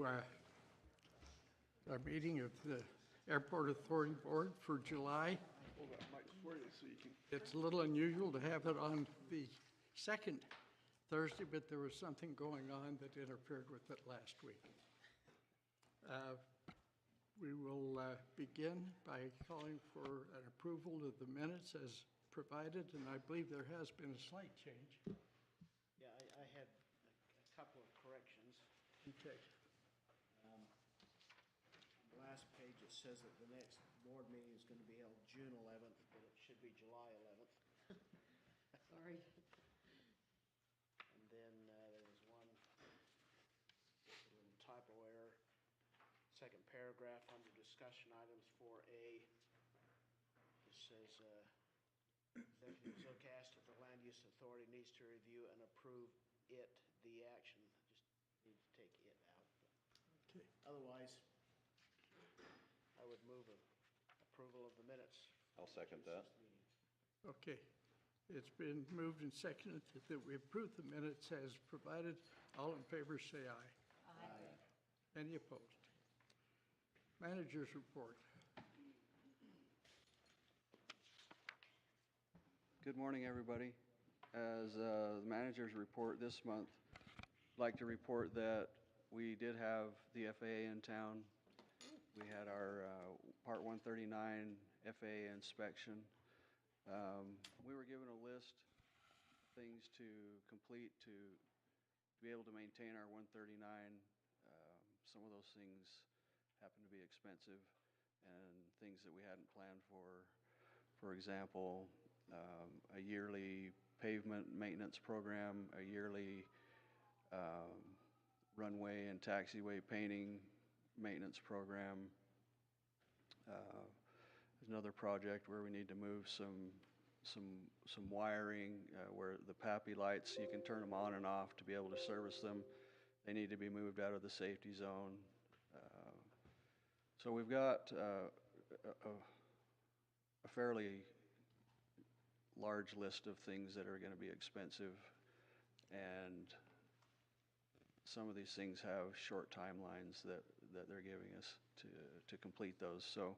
our meeting of the Airport Authority Board for July. Hold that mic for you so you can. It's a little unusual to have it on the second Thursday, but there was something going on that interfered with it last week. We will begin by calling for an approval of the minutes as provided, and I believe there has been a slight change. Yeah, I had a couple of corrections. Okay. On the last page, it says that the next board meeting is going to be held June 11th, but it should be July 11th. Sorry. And then there was one little typo error. Second paragraph under discussion items 4A. It says, Executive Logan-Cache that the Land Use Authority needs to review and approve the action. Just need to take it out. Okay. Otherwise, I would move approval of the minutes. I'll second that. Okay. It's been moved and seconded that we approve the minutes as provided. All in favor say aye. Aye. Any opposed? Manager's report. Good morning, everybody. As the manager's report this month, I'd like to report that we did have the FAA in town. We had our Part 139 FAA inspection. We were given a list of things to complete to be able to maintain our 139. Some of those things happen to be expensive and things that we hadn't planned for. For example, a yearly pavement maintenance program, a yearly runway and taxiway painting maintenance program. There's another project where we need to move some wiring where the PAPI lights, you can turn them on and off to be able to service them. They need to be moved out of the safety zone. So we've got a fairly large list of things that are going to be expensive, and some of these things have short timelines that they're giving us to complete those. So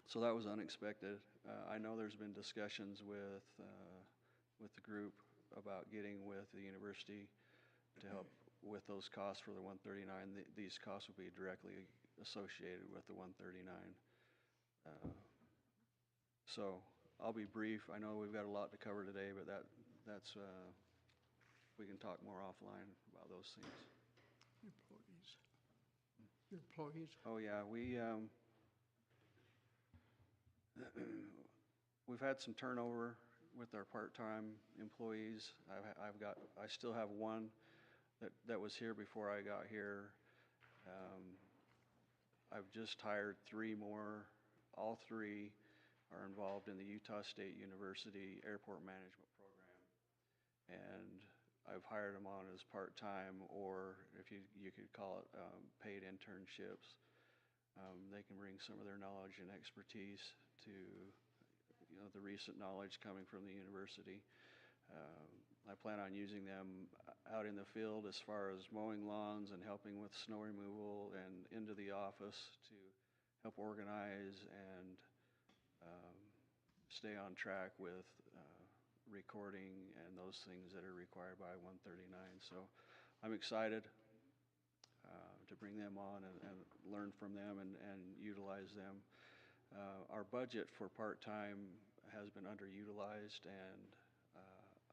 so that was unexpected. I know there's been discussions with the group about getting with the university to help with those costs for the 139. These costs will be directly associated with the 139. So I'll be brief. I know we've got a lot to cover today, but that's we can talk more offline about those things. Employees. Your employees. Oh yeah, we've had some turnover with our part-time employees. I still have one that was here before I got here. I've just hired 3 more. All 3 are involved in the Utah State University Airport Management Program, and I've hired them on as part-time, or if you could call it paid internships. They can bring some of their knowledge and expertise to the recent knowledge coming from the university. I plan on using them out in the field as far as mowing lawns and helping with snow removal, and into the office to help organize and stay on track with recording and those things that are required by 139. So I'm excited to bring them on and learn from them and utilize them. Our budget for part-time has been underutilized, and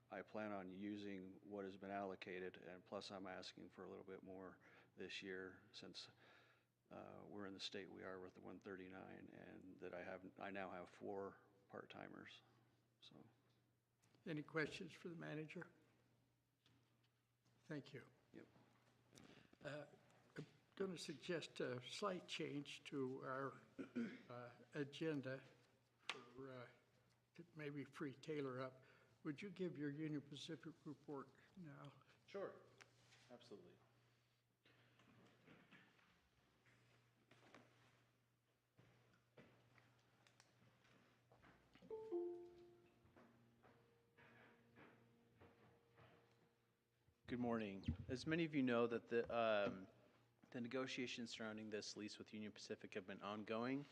I plan on using what has been allocated, and plus I'm asking for a little bit more this year since we're in the state we are with the 139, and that I now have 4 part-timers. So, Any questions for the manager? Thank you. yep. I'm going to suggest a slight change to our agenda for to maybe free Taylor up. Would you give your Union Pacific report now? Sure, absolutely. Good morning. morning. As many of you know, that the negotiations surrounding this lease with Union Pacific have been ongoing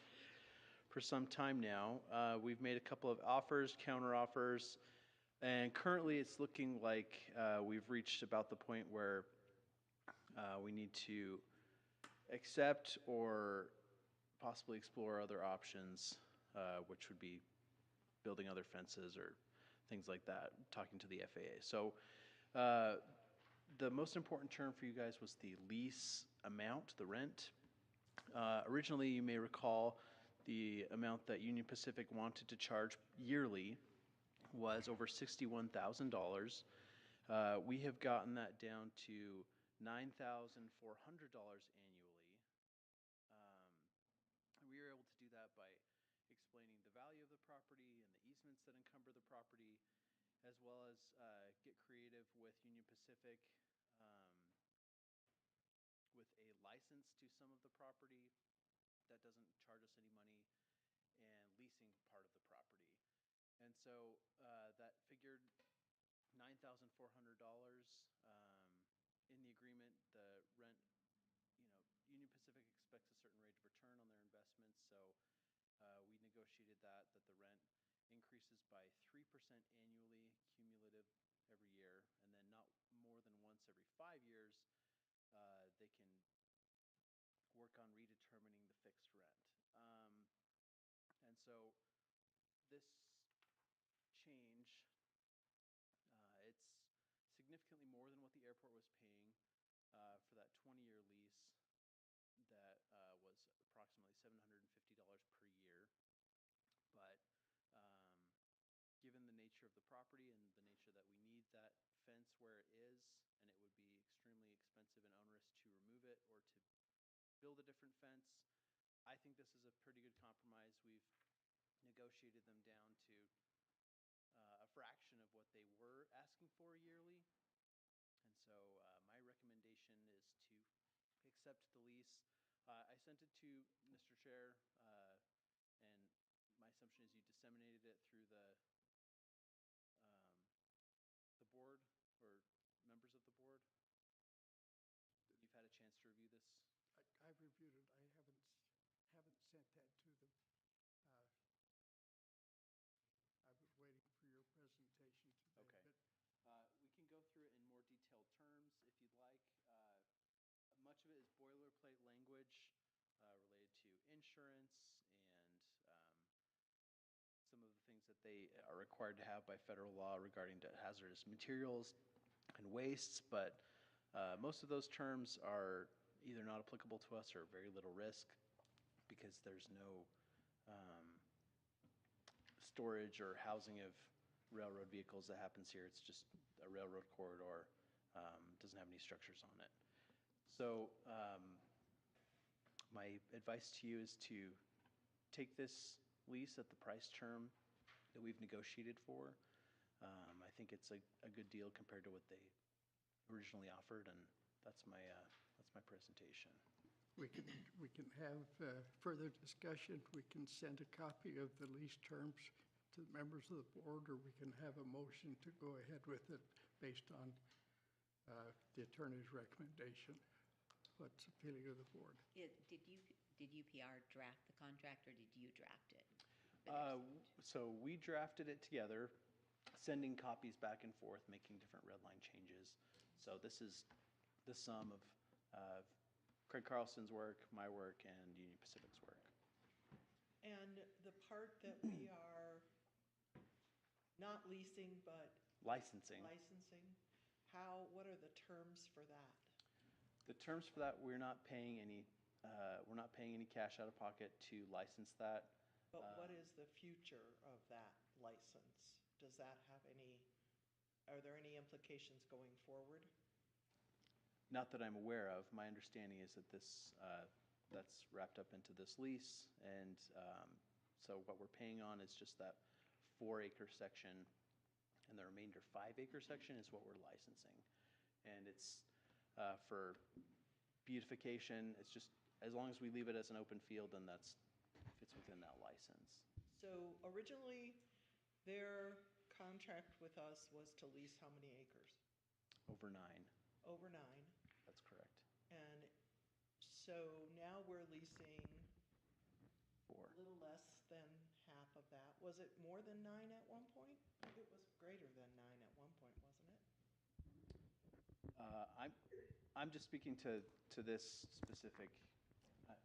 for some time now. We've made a couple of offers, counteroffers, and currently it's looking like we've reached about the point where we need to accept or possibly explore other options, which would be building other fences or things like that, talking to the FAA. So the most important term for you guys was the lease amount, the rent. Originally, you may recall, the amount that Union Pacific wanted to charge yearly was over $61,000. We have gotten that down to $9,400 annually. We were able to do that by explaining the value of the property and the easements that encumber the property, as well as get creative with Union Pacific with a license to some of the property that doesn't charge us any money, and leasing part of the property. And so that figured $9,400. In the agreement, the rent, Union Pacific expects a certain rate of return on their investments, so we negotiated that the rent increases by 3% annually, cumulative every year, and then not more than once every 5 years, they can work on redetermining the fixed rent. And so this change, it's significantly more than what the airport was paying for that 20-year lease that was approximately $750 per year. But given the nature of the property and the nature that we need that fence where it is, and it would be extremely expensive and onerous to remove it or to build a different fence, I think this is a pretty good compromise. We've negotiated them down to a fraction of what they were asking for yearly. And so my recommendation is to accept the lease. I sent it to Mr. Chair, and my assumption is you disseminated it through the board or members of the board. You've had a chance to review this. I've reviewed it. I haven't sent that to them. I was waiting for your presentation today. Okay. We can go through it in more detailed terms if you'd like. Much of it is boilerplate language related to insurance and some of the things that they are required to have by federal law regarding to hazardous materials and wastes, but most of those terms are either not applicable to us or very little risk, because there's no storage or housing of railroad vehicles that happens here. It's just a railroad corridor, doesn't have any structures on it. So my advice to you is to take this lease at the price term that we've negotiated for. I think it's a good deal compared to what they originally offered, and that's my presentation. We can have further discussion. We can send a copy of the lease terms to the members of the board, or we can have a motion to go ahead with it based on the attorney's recommendation. What's the feeling of the board? Did UPR draft the contract, or did you draft it? So we drafted it together, sending copies back and forth, making different red line changes. So this is the sum of Craig Carlson's work, my work, and Union Pacific's work. And the part that we are not leasing but Licensing. What are the terms for that? The terms for that, we're not paying any cash out of pocket to license that. But what is the future of that license? Are there any implications going forward? Not that I'm aware of. My understanding is that that's wrapped up into this lease, and so what we're paying on is just that 4-acre section, and the remainder 5-acre section is what we're licensing. And it's for beautification. It's just, as long as we leave it as an open field, then that fits within that license. So originally, their contract with us was to lease how many acres? Over 9. over 9. That's correct. And so now we're leasing 4. a little less than half of that. Was it more than 9 at one point? It was greater than 9 at one point, wasn't it? I'm just speaking to this specific, uh,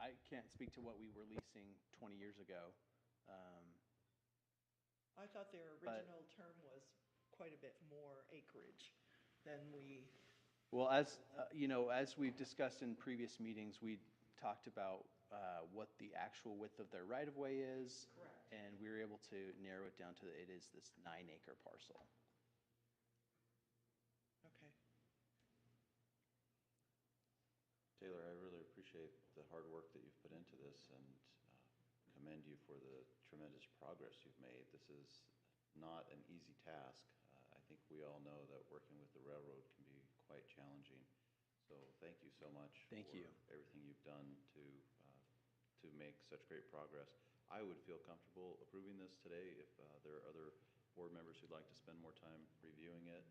I can't speak to what we were leasing 20 years ago. I thought their original term was quite a bit more acreage than we, Well, as, as we've discussed in previous meetings, we talked about what the actual width of their right-of-way is. Correct. And we were able to narrow it down to, it is this 9-acre parcel. okay. Taylor, I really appreciate the hard work that you've put into this and commend you for the tremendous progress you've made. This is not an easy task. I think we all know that working with the railroad can be quite challenging. So thank you so much Thank you. for everything you've done to make such great progress. I would feel comfortable approving this today. If there are other board members who'd like to spend more time reviewing it,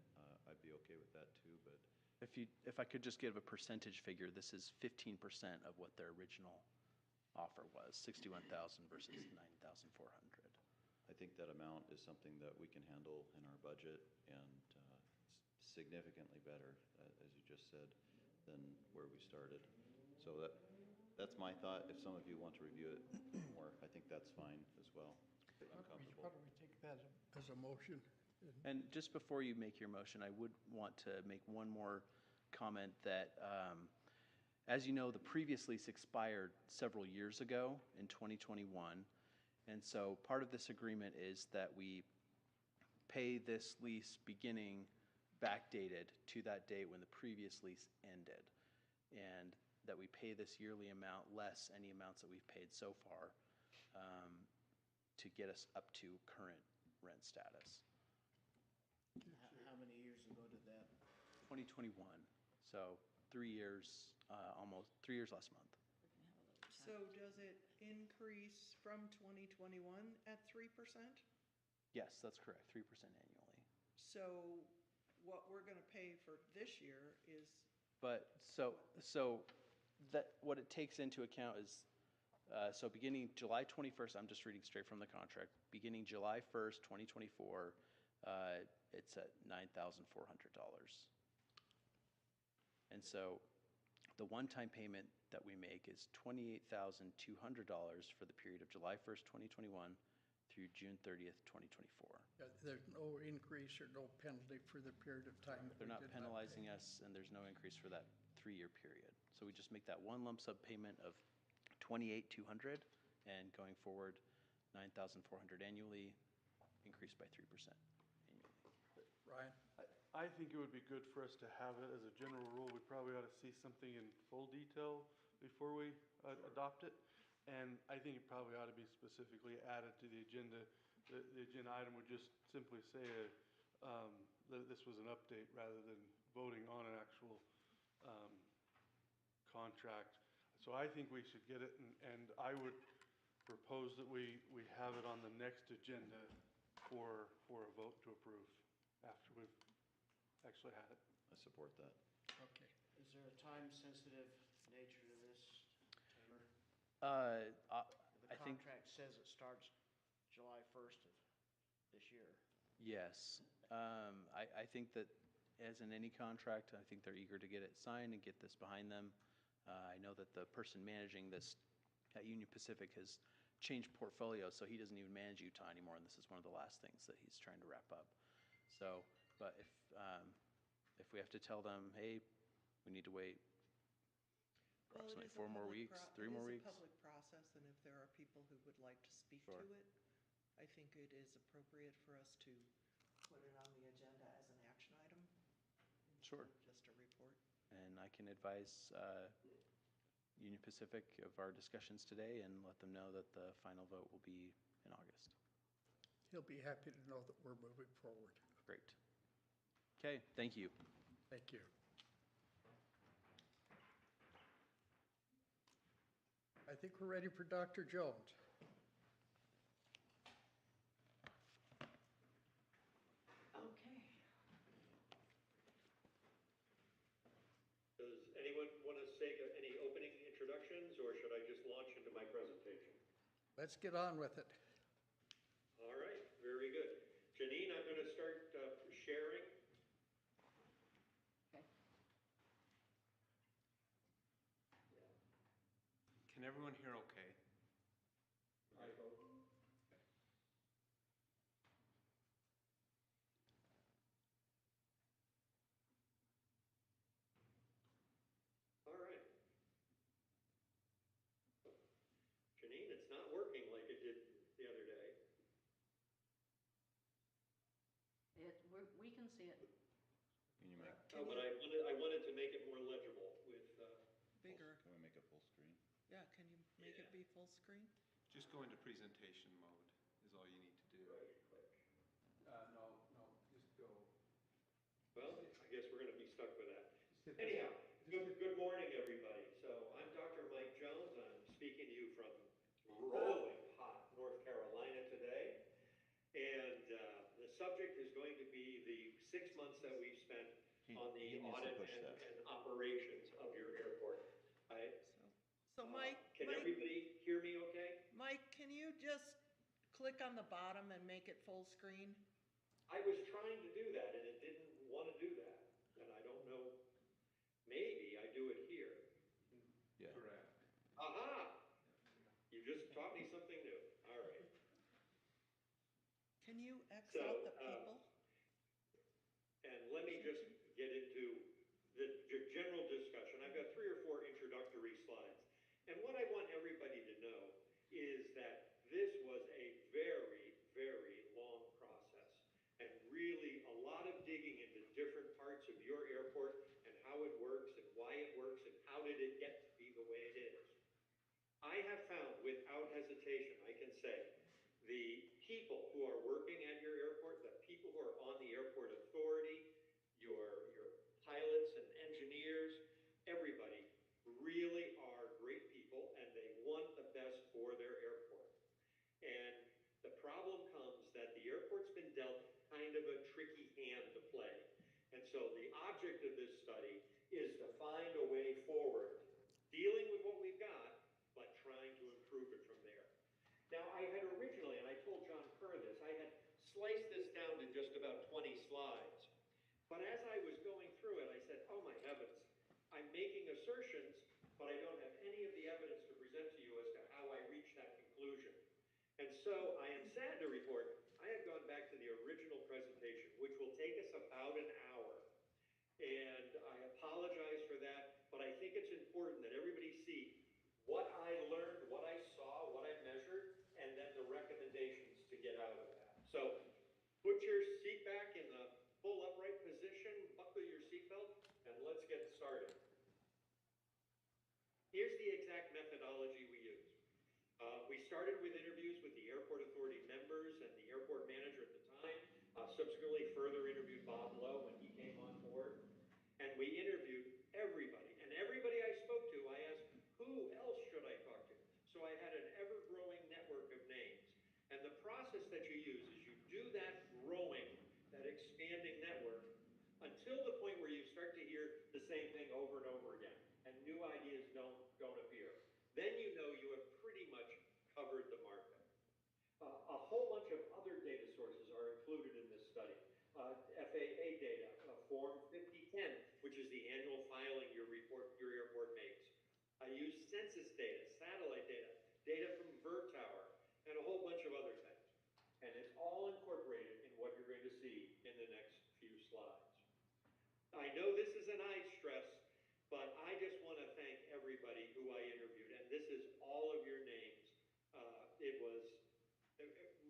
I'd be okay with that too, but If I could just give a percentage figure, this is 15% of what their original offer was, 61,000 versus 9,400. I think that amount is something that we can handle in our budget and significantly better, as you just said, than where we started. So that's my thought. If some of you want to review it more, I think that's fine as well. I'm comfortable. Why don't we take that as a motion? And just before you make your motion, I would want to make one more comment that, as you know, the previous lease expired several years ago in 2021. And so part of this agreement is that we pay this lease beginning backdated to that date when the previous lease ended. And that we pay this yearly amount less any amounts that we've paid so far to get us up to current rent status. How many years ago did that? 2021, so 3 years, almost 3 years last month. So does it increase from 2021 at 3%? Yes, that's correct, 3% annually. So what we're going to pay for this year is, But, so that, what it takes into account is, so beginning July 21st, I'm just reading straight from the contract, beginning July 1st, 2024, it's at $9,400. And so the one-time payment that we make is $28,200 for the period of July 1st, 2021 through June 30th, 2024. There's no increase or no penalty for the period of time that we They're not did penalizing pay. us, and there's no increase for that 3-year period. So we just make that one lump sum payment of $28,200, and going forward, $9,400 annually, increased by 3% annually. Ryan? I think it would be good for us to have it as a general rule. We probably ought to see something in full detail before we adopt it. And I think it probably ought to be specifically added to the agenda. The agenda item would just simply say that this was an update rather than voting on an actual contract. So I think we should get it, and I would propose that we have it on the next agenda for a vote to approve after we've actually had it. I support that. Okay. Is there a time-sensitive nature to this, Taylor? I think, The contract says it starts July 1st of this year. yes. I think that, as in any contract, I think they're eager to get it signed and get this behind them. I know that the person managing this at Union Pacific has changed portfolio, so he doesn't even manage Utah anymore, and this is one of the last things that he's trying to wrap up. So, but if we have to tell them, hey, we need to wait well, it approximately is 4 more weeks, 3 more It weeks. is a public process, and if there are people who would like to speak to Sure. it, I think it is appropriate for us to put it on the agenda as an action item. Sure. Instead of just a report. And I can advise Union Pacific of our discussions today and let them know that the final vote will be in August. He'll be happy to know that we're moving forward. Great. Okay, thank you. Thank you. I think we're ready for Dr. Jones. Okay. sake of any opening introductions, or should I just launch into my presentation? Let's get on with it. All right, very good. Janine, I'm going to start sharing. Okay. Can everyone hear okay? I hope. All right. Janine, it's not working like it did the other day. We can see it. Can you make, Oh, but I wanted to make it more legible with, Bigger. can we make it full screen? Yeah, can you make it be full screen? Just go into presentation mode is all you need to do. right click. No, just go. Well, I guess we're gonna be stuck with that. Anyhow, good morning, everybody. So I'm Dr. Mike Jones. I'm speaking to you from rolling hot North Carolina today. And the subject is going to be the 6 months that we've spent on He the needs to audit push and that. and operations of your airport. So Mike, Can everybody hear me okay? Mike, can you just click on the bottom and make it full screen? I was trying to do that and it didn't want to do that. And I don't know, maybe I do it here. Yeah. Correct. Aha! You just taught me something new. All right. Can you X So, out the people? And let me just get into the general discussion. I've got 3 or 4 introductory slides. And what I want everybody to know is that this was a very, very long process. And really a lot of digging into different parts of your airport and how it works and why it works and how did it get to be the way it is. I have found without hesitation, I can say, the people who are working at your airport, the people who are on the airport authority, your pilots and engineers, everybody really are great people and they want the best for their airport. And the problem comes that the airport's been dealt kind of a tricky hand to play. And so the object of this study is to find a way forward, dealing with what we've got, but trying to improve it from there. Now, I had originally, and I told John Kerr this, I had sliced this down to just about 20 slides. But as I was going through it, I said, oh my heavens, I'm making assertions, but I don't have any of the evidence to present to you as to how I reached that conclusion. And so I am sad to report, I have gone back to the original presentation, which will take us about an hour. And I apologize for that, but I think it's important that everybody see what I learned, what I saw, what I measured, and then the recommendations to get out of that. So put your seat back in the full upright position, buckle your seatbelt, and let's get started. Here's the exact methodology we used. We started with interviews with the airport authority members and the airport manager at the time. Subsequently further interviewed Bob Lowe when he came on board. And we interviewed everybody. And everybody I spoke to, I asked, who else should I talk to? So I had an ever-growing network of names. And the process that you use is you do that growing, that expanding network, until the point where you start to hear the same thing over and over again, and new ideas don't appear. Then you know you have pretty much covered the market. A whole bunch of other data sources are included in this study. FAA data, Form 5010, which is the annual filing your airport makes. I use census data, satellite data, data from Tower, and a whole bunch of other things. And it's all incorporated in what you're going to see in the next few slides. I know this is an eye stress, but I just want to thank everybody who I interviewed, and this is all of your names. It was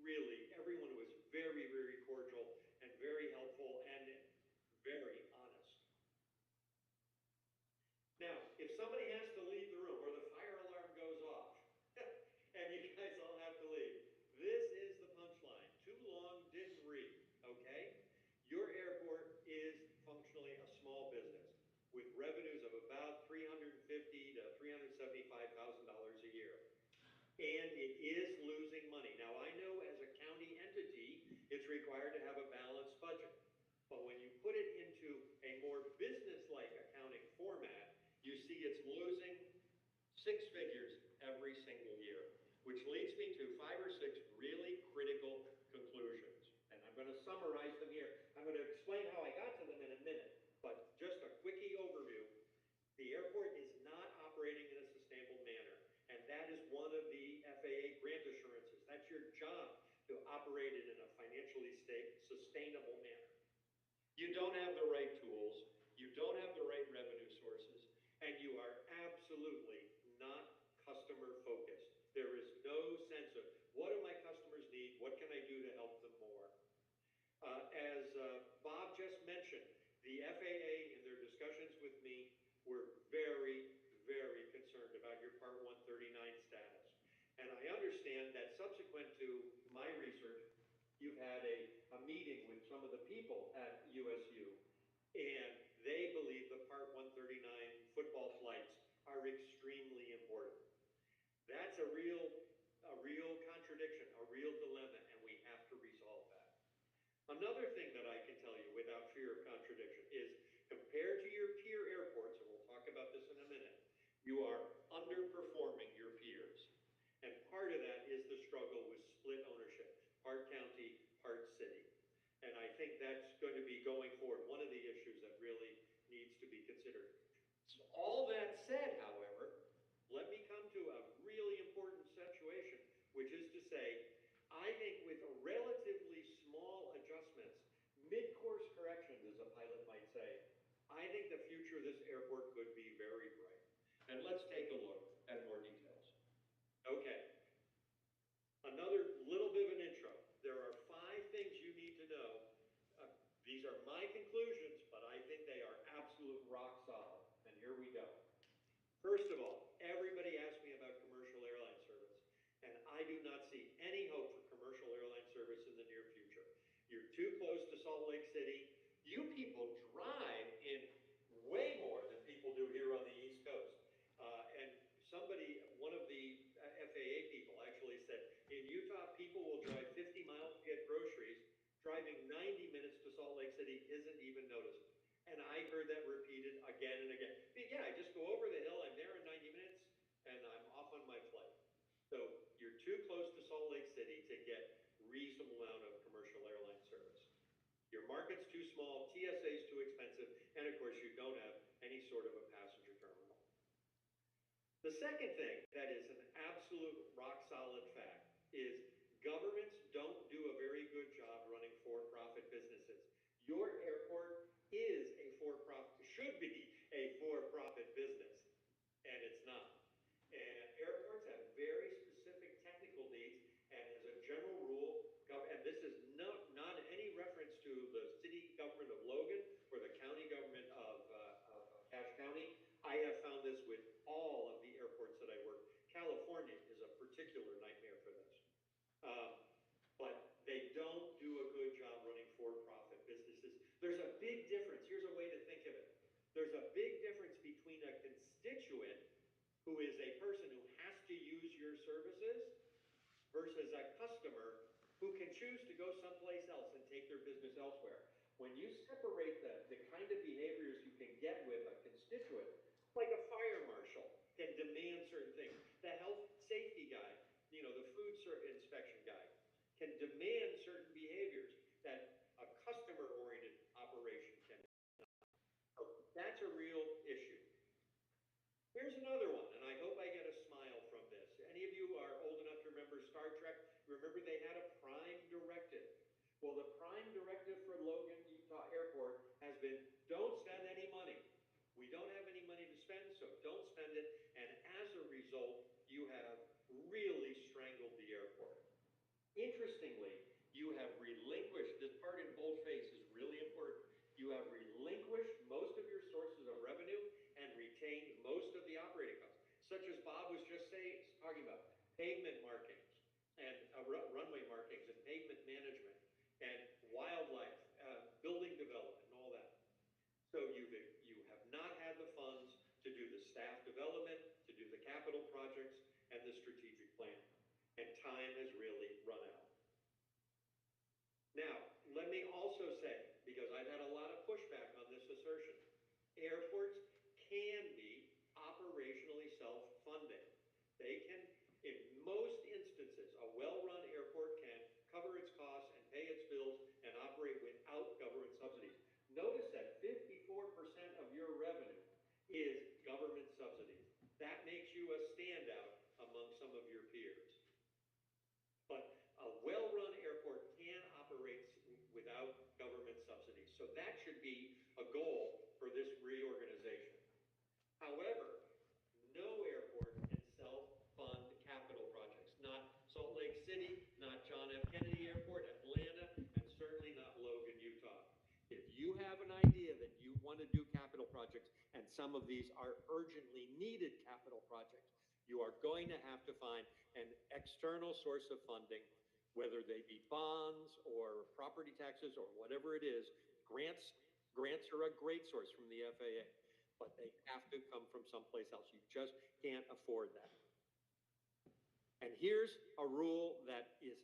really, everyone was very, very cordial and very helpful and very honest. Now, if somebody has to leave the room or the fire alarm goes off and you guys all have to leave, this is the punchline. Too long, didn't read, okay? Your airport is functionally a small business with revenues of about $350,000 to $375,000 a year. And it is losing money. Now, I know as a county entity, it's required to have a balanced budget. But when you put it into a more business-like accounting format, you see it's losing 6 really critical conclusions. And I'm going to summarize them here. I'm going to explain how I got to them in a minute, but just a quickie overview. The airport is not operating in a sustainable manner, and that is one of the FAA grant assurances. That's your job, to operate it in a financially sustainable manner. You don't have the right tools, you don't have the right revenue sources, and you are absolutely not customer focused. There is no sense of what do my customers need, what can I do to help them more. As Bob just mentioned, the FAA in their discussions with me were very, very concerned about your Part 139 status. And I understand that subsequent to my research, you've had a meeting with some of the people at USU, and they believe the Part 139 football flights are extremely important. That's a real contradiction, a real dilemma, and we have to resolve that. Another thing that I can tell you without fear of contradiction is, compared to your peer airports, and we'll talk about this in a minute, you are underperforming your peers. And part of that is the struggle with split ownership, part county, part city. And I think that's going to be going forward, one of the issues that really needs to be considered. So all that said, however, let me come to a really important situation, which is to say, I think with relatively small adjustments, mid-course corrections, as a pilot might say, I think the future of this airport could be very bright. And let's take a look at more details. Okay. Another little bit of an intro. There are 5 things you need to know. These are my conclusions, but I think they are absolute rock solid. And here we go. First of all, everybody asks me about commercial airline service, and I do not see any hope for commercial airline service in the near future. You're too close to Salt Lake City. You people drive in way more than people do here on the East Coast. And somebody, one of the FAA people actually said, in Utah, people will drive 50 miles to get groceries. Driving 90 minutes to Salt Lake City isn't even noticed. And I heard that repeated again and again. But yeah, I just go over the hill, I'm there in 90 minutes, and I'm off on my flight. So you're too close to Salt Lake City to get reasonable amount of commercial airline service. Your market's too small, TSA's too expensive, and of course you don't have any sort of a passenger terminal. The second thing that is an absolute rock solid fact is governments don't do a very good job running for-profit businesses. Your airport is a for-profit, should be a for-profit business, and it's not. And airports have very specific technical needs, and as a general rule, and this is not any reference to the city government of Logan or the county government of Cache County. I have found this with all of the airports that I work. California is a particular nightmare for this. But they don't do a good job running for-profit businesses. There's a big difference. Here's a way to think of it. There's a big difference between a constituent, who is a person who has to use your services, versus a customer who can choose to go someplace else and take their business elsewhere. When you separate the kind of behaviors you can get with a constituent, like a fire marshal can demand certain things, the health safety guy, the food inspection guy, can demand certain behaviors that a customer-oriented operation can. That's a real issue. Here's another one, and I hope I get a smile from this. Any of you are old enough to remember Star Trek? Remember they had a prime directive. Well, the prime directive for Logan, Utah Airport has been, don't spend any money. We don't have any money to spend, so don't spend it. And as a result, you have really strangled the airport. Interestingly, you have relinquished, this part in boldface is really important, you have relinquished most of your sources of revenue and retained most of the operating costs, such as Bob was just talking about, pavement markings and runway markings and pavement management and wildlife, building development and all that. So you have not had the funds to do the staff development, to do the capital projects and the strategic plan. And time has really run out. Now, let me also say, because I've had a lot of pushback on this assertion, airports can be operationally self-funding. They can, in most instances, a well-run airport some of these are urgently needed capital projects, you are going to have to find an external source of funding, whether they be bonds or property taxes or whatever it is. Grants are a great source from the FAA, but they have to come from someplace else. You just can't afford that. And here's a rule that is,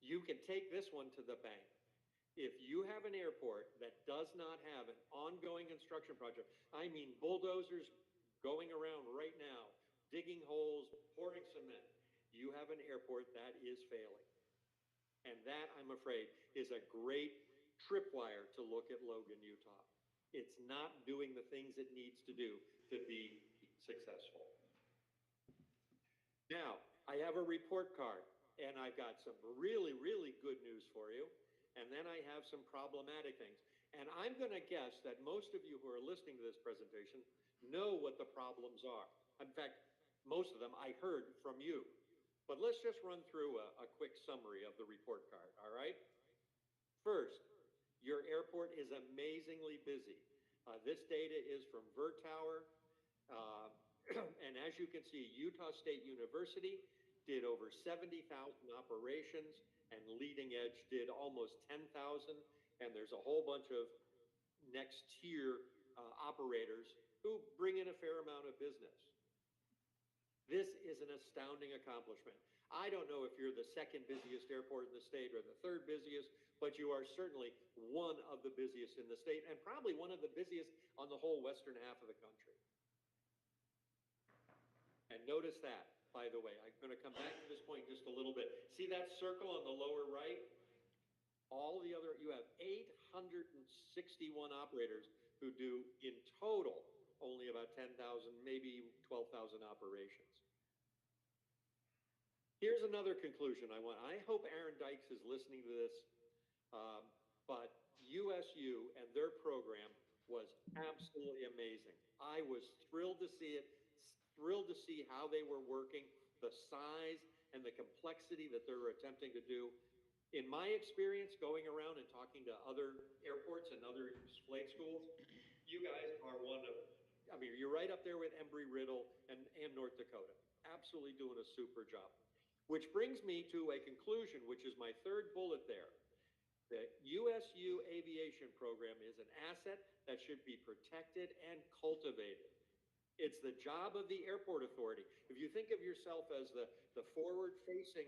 you can take this one to the bank. If you have an airport that does not have an ongoing construction project, I mean bulldozers going around right now, digging holes, pouring cement, you have an airport that is failing. And that, I'm afraid, is a great tripwire to look at Logan, Utah. It's not doing the things it needs to do to be successful. Now, I have a report card, and I've got some really, really good news for you. And then I have some problematic things. And I'm going to guess that most of you who are listening to this presentation know what the problems are. In fact, most of them I heard from you. But let's just run through a quick summary of the report card, all right? First, your airport is amazingly busy. This data is from VerTower. And as you can see, Utah State University did over 70,000 operations, and Leading Edge did almost 10,000, and there's a whole bunch of next tier operators who bring in a fair amount of business. This is an astounding accomplishment. I don't know if you're the second busiest airport in the state or the third busiest, but you are certainly one of the busiest in the state, and probably one of the busiest on the whole western half of the country. And notice that, by the way, I'm going to come back to this point just a little bit. See that circle on the lower right? All the other, you have 861 operators who do in total only about 10,000, maybe 12,000 operations. Here's another conclusion I want. I hope Aaron Dykes is listening to this, but USU and their program was absolutely amazing. I was thrilled to see it, thrilled to see how they were working, the size and the complexity that they were attempting to do. In my experience, going around and talking to other airports and other flight schools, you guys are one of, I mean, you're right up there with Embry-Riddle and North Dakota. Absolutely doing a super job. Which brings me to a conclusion, which is my third bullet there. The USU aviation program is an asset that should be protected and cultivated. It's the job of the airport authority. If you think of yourself as the forward-facing,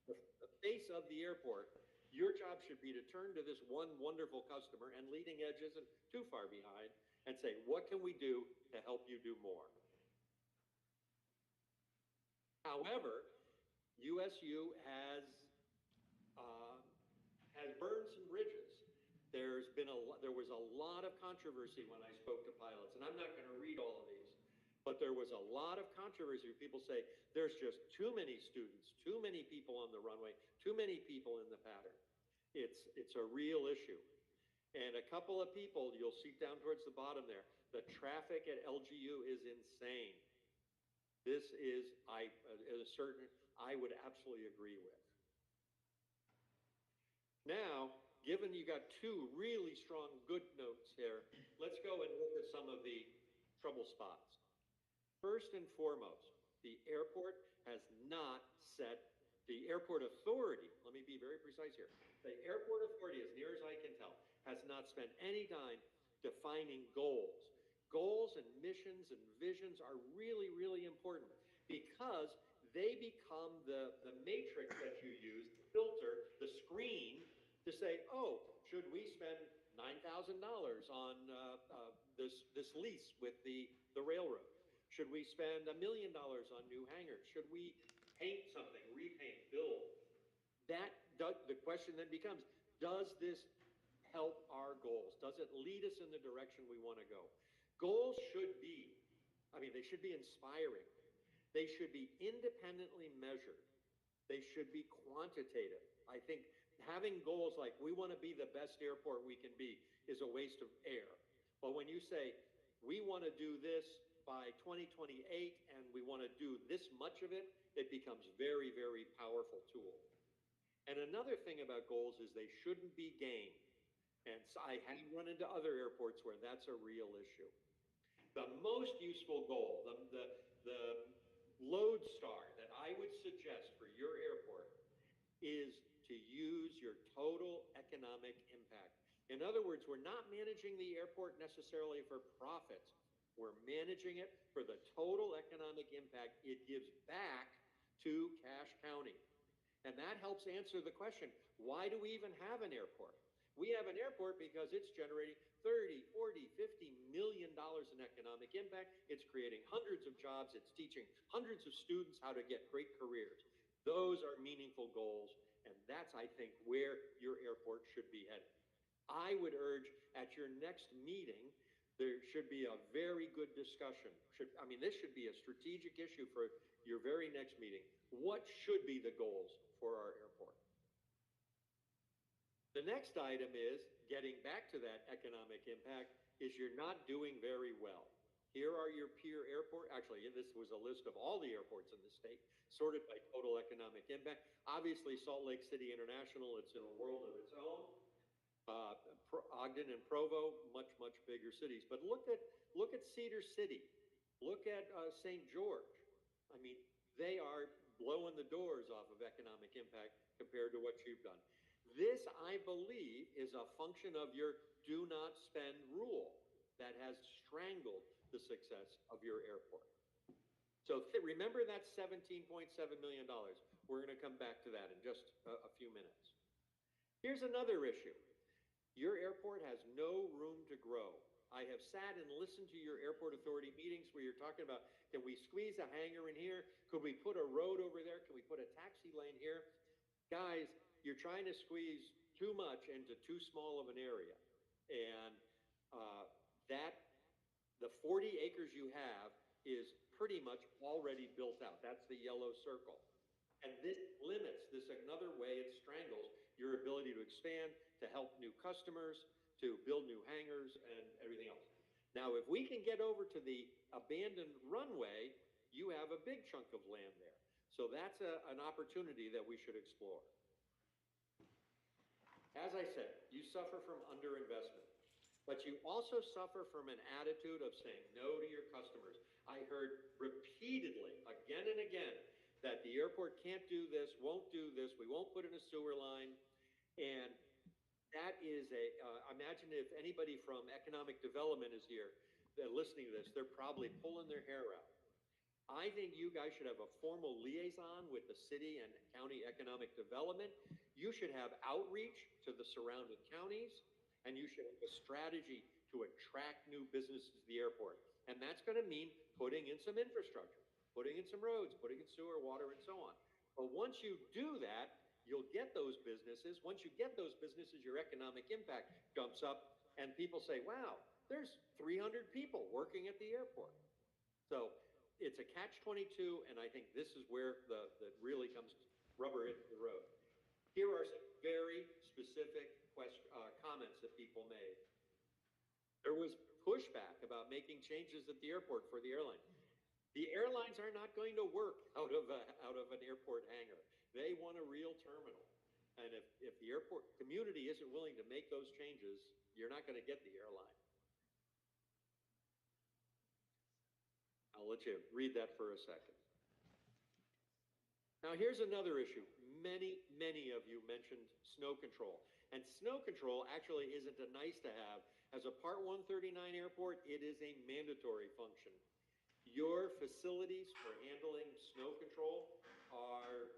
the face of the airport, your job should be to turn to this one wonderful customer, and Leading Edge isn't too far behind, and say, what can we do to help you do more? However, USU has burned some bridges. There was a lot of controversy when I spoke to pilots, and I'm not going to read all of these, but there was a lot of controversy. People say there's just too many students, too many people on the runway, too many people in the pattern. It's a real issue. And a couple of people, you'll see down towards the bottom there, the traffic at LGU is insane. This is, I would absolutely agree with. Now, given you got two really strong good notes here, let's go and look at some of the trouble spots. First and foremost, the airport has not set, the airport authority, let me be very precise here, the airport authority, as near as I can tell, has not spent any time defining goals. Goals and missions and visions are really, really important because they become the matrix that you use, the filter, the screen to say, oh, should we spend $9,000 on this lease with the railroad? Should we spend $1 million on new hangars? Should we paint something, repaint, build? The question then becomes, does this help our goals? Does it lead us in the direction we want to go? Goals should be, they should be inspiring. They should be independently measured. They should be quantitative. I think having goals like we want to be the best airport we can be is a waste of air. But when you say we want to do this by 2028 and we want to do this much of it, it becomes very, very powerful tool. And another thing about goals is they shouldn't be game. And so I have run into other airports where that's a real issue. The most useful goal, the lodestar that I would suggest for your airport is to use your total economic impact. In other words, we're not managing the airport necessarily for profits. We're managing it for the total economic impact it gives back to Cache County. And that helps answer the question, why do we even have an airport? We have an airport because it's generating 30, 40, 50 million dollars in economic impact. It's creating hundreds of jobs. It's teaching hundreds of students how to get great careers. Those are meaningful goals, and that's, I think, where your airport should be headed. I would urge at your next meeting, there should be a very good discussion. This should be a strategic issue for your very next meeting. What should be the goals for our airport? The next item is, getting back to that economic impact, is you're not doing very well. Here are your peer airport. Actually, this was a list of all the airports in the state, sorted by total economic impact. Obviously, Salt Lake City International, it's in a world of its own. Ogden and Provo, much, much bigger cities. But look at Cedar City. Look at St. George. They are blowing the doors off of economic impact compared to what you've done. This, I believe, is a function of your do not spend rule that has strangled the success of your airport. So remember that $17.7 million. We're going to come back to that in just a few minutes. Here's another issue. Your airport has no room to grow. I have sat and listened to your airport authority meetings where you're talking about, can we squeeze a hangar in here? Could we put a road over there? Can we put a taxi lane here? Guys, you're trying to squeeze too much into too small of an area. And the 40 acres you have is pretty much already built out. That's the yellow circle. And this limits, another way it strangles your ability to expand, to help new customers, to build new hangars and everything else. Now, if we can get over to the abandoned runway, you have a big chunk of land there. So that's an opportunity that we should explore. As I said, you suffer from underinvestment, but you also suffer from an attitude of saying no to your customers. I heard repeatedly, again and again, that the airport can't do this, won't do this, we won't put in a sewer line. And that is imagine if anybody from economic development is here, they're listening to this, they're probably pulling their hair out. I think you guys should have a formal liaison with the city and county economic development. You should have outreach to the surrounding counties, and you should have a strategy to attract new businesses to the airport. And that's going to mean putting in some infrastructure, putting in some roads, putting in sewer, water, and so on. But once you do that, you'll get those businesses. Once you get those businesses, your economic impact jumps up, and people say, wow, there's 300 people working at the airport. So it's a catch-22, and I think this is where the really comes rubber hits the road. Here are some very specific comments that people made. There was pushback about making changes at the airport for the airline. The airlines are not going to work out of an airport hangar. They want a real terminal. And if the airport community isn't willing to make those changes, you're not going to get the airline. I'll let you read that for a second. Now, here's another issue. Many of you mentioned snow control. And snow control actually isn't a nice to have. As a Part 139 airport, it is a mandatory function. Your facilities for handling snow control are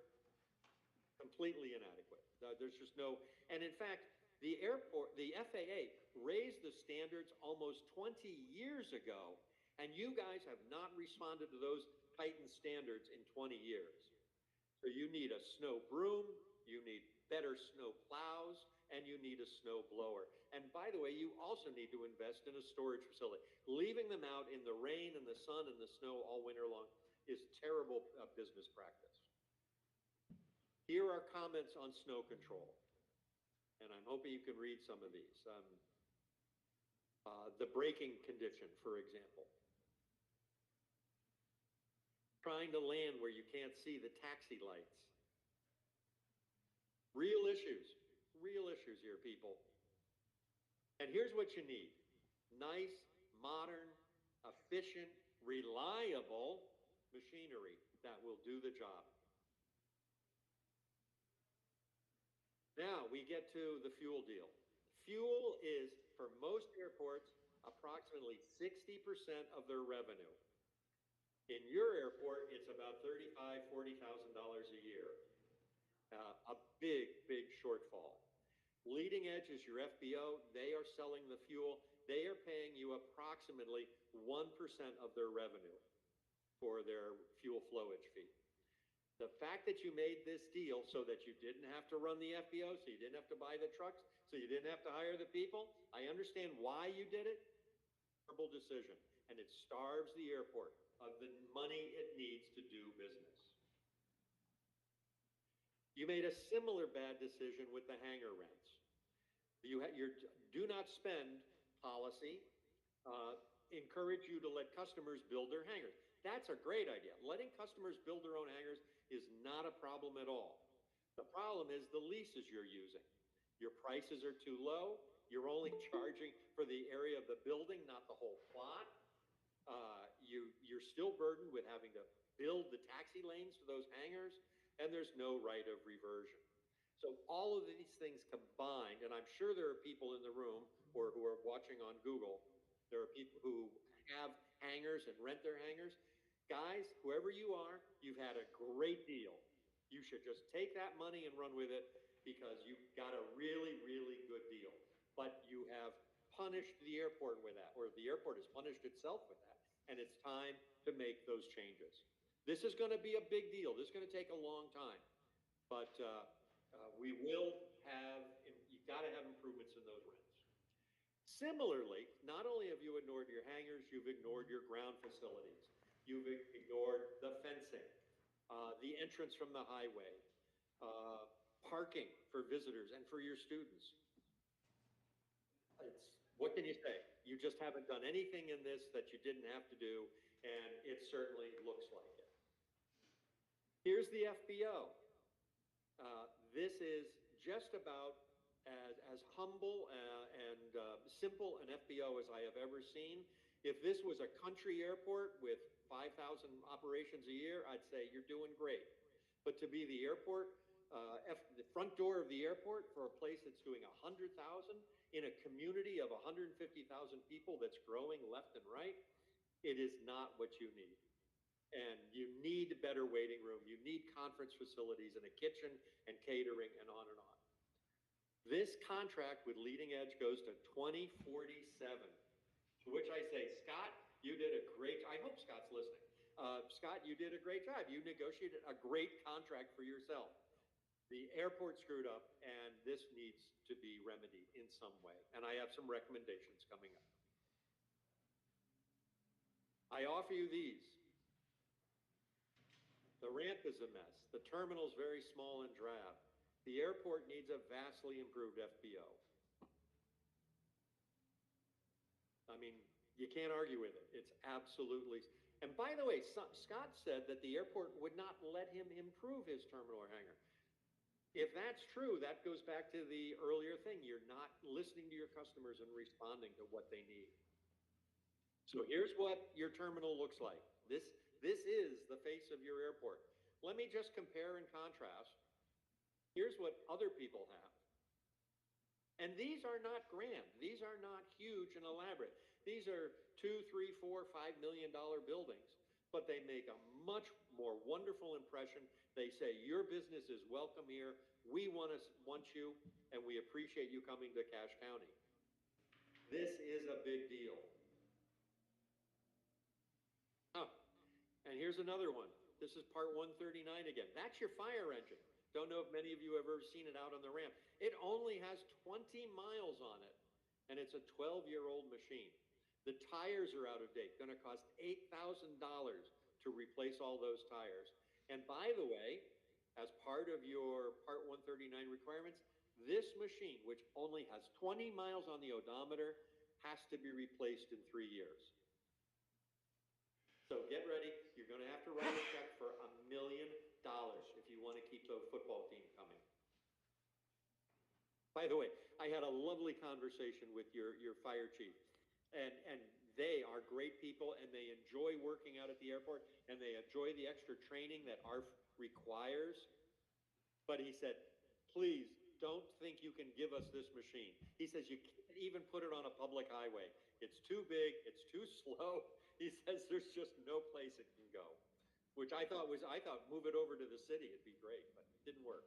completely inadequate. There's just no, and in fact, the FAA raised the standards almost 20 years ago, and you guys have not responded to those tightened standards in 20 years. So you need a snow broom, you need better snow plows, and you need a snow blower. And by the way, you also need to invest in a storage facility. Leaving them out in the rain and the sun and the snow all winter long is terrible business practice. Here are comments on snow control, and I'm hoping you can read some of these. The braking condition, for example. Trying to land where you can't see the taxi lights. Real issues here, people. And here's what you need. Nice, modern efficient, reliable machinery that will do the job. Now we get to the fuel deal. Fuel is, for most airports, approximately 60% of their revenue. In your airport, it's about $35,000, $40,000 a year. A big, big shortfall. Leading Edge is your FBO. They are selling the fuel. They are paying you approximately 1% of their revenue for their fuel flowage fee. The fact that you made this deal so that you didn't have to run the FBO, so you didn't have to buy the trucks, so you didn't have to hire the people, I understand why you did it. Terrible decision. And it starves the airport of the money it needs to do business. You made a similar bad decision with the hangar rents. Your do not spend policy encourage you to let customers build their hangars. That's a great idea. Letting customers build their own hangars is not a problem at all. The problem is the leases you're using. Your prices are too low. You're only charging for the area of the building, not the whole plot. You're still burdened with having to build the taxi lanes for those hangars, and there's no right of reversion. So all of these things combined, and I'm sure there are people in the room or who are watching on Google, there are people who have hangars and rent their hangars. Guys, whoever you are, you've had a great deal. You should just take that money and run with it because you've got a really, really good deal. But you have punished the airport with that, or the airport has punished itself with that. And it's time to make those changes. This is going to be a big deal. This is going to take a long time. But we will have, you've got to have improvements in those rents. Similarly, not only have you ignored your hangars, you've ignored your ground facilities. You've ignored the fencing, the entrance from the highway, parking for visitors and for your students. What can you say? You just haven't done anything in this that you didn't have to do, and it certainly looks like it. Here's the FBO. This is just about as humble and simple an FBO as I have ever seen. If this was a country airport with 5,000 operations a year, I'd say you're doing great. But to be the airport, the front door of the airport for a place that's doing 100,000 in a community of 150,000 people that's growing left and right, it is not what you need. And you need a better waiting room. You need conference facilities and a kitchen and catering and on and on. This contract with Leading Edge goes to 2047, to which I say, Scott, you did a great, I hope Scott's listening. Scott, you did a great job. You negotiated a great contract for yourself. The airport screwed up, and this needs to be remedied in some way. And I have some recommendations coming up. I offer you these. The ramp is a mess. The terminal's very small and drab. The airport needs a vastly improved FBO. I mean, you can't argue with it. It's absolutely... And by the way, Scott said that the airport would not let him improve his terminal or hangar. If that's true, that goes back to the earlier thing. You're not listening to your customers and responding to what they need. So here's what your terminal looks like. This is the face of your airport. Let me just compare and contrast. Here's what other people have. And these are not grand. These are not huge and elaborate. These are $2, $3, $4, $5 million buildings, but they make a much more wonderful impression. They say, your business is welcome here. We want you, and we appreciate you coming to Cache County. This is a big deal. Oh, and here's another one. This is part 139 again. That's your fire engine. Don't know if many of you have ever seen it out on the ramp. It only has 20 miles on it, and it's a 12-year-old machine. The tires are out of date, going to cost $8,000 to replace all those tires. And by the way, as part of your Part 139 requirements, this machine, which only has 20 miles on the odometer, has to be replaced in 3 years. So get ready. You're going to have to write a check for $1 million if you want to keep the football team coming. By the way, I had a lovely conversation with your fire chief, and they are great people, and they enjoy working out at the airport, and they enjoy the extra training that ARF requires. But he said, please don't think you can give us this machine. He says, you can't even put it on a public highway. It's too big, it's too slow. He says there's just no place it can go, which I thought move it over to the city, it'd be great, but it didn't work.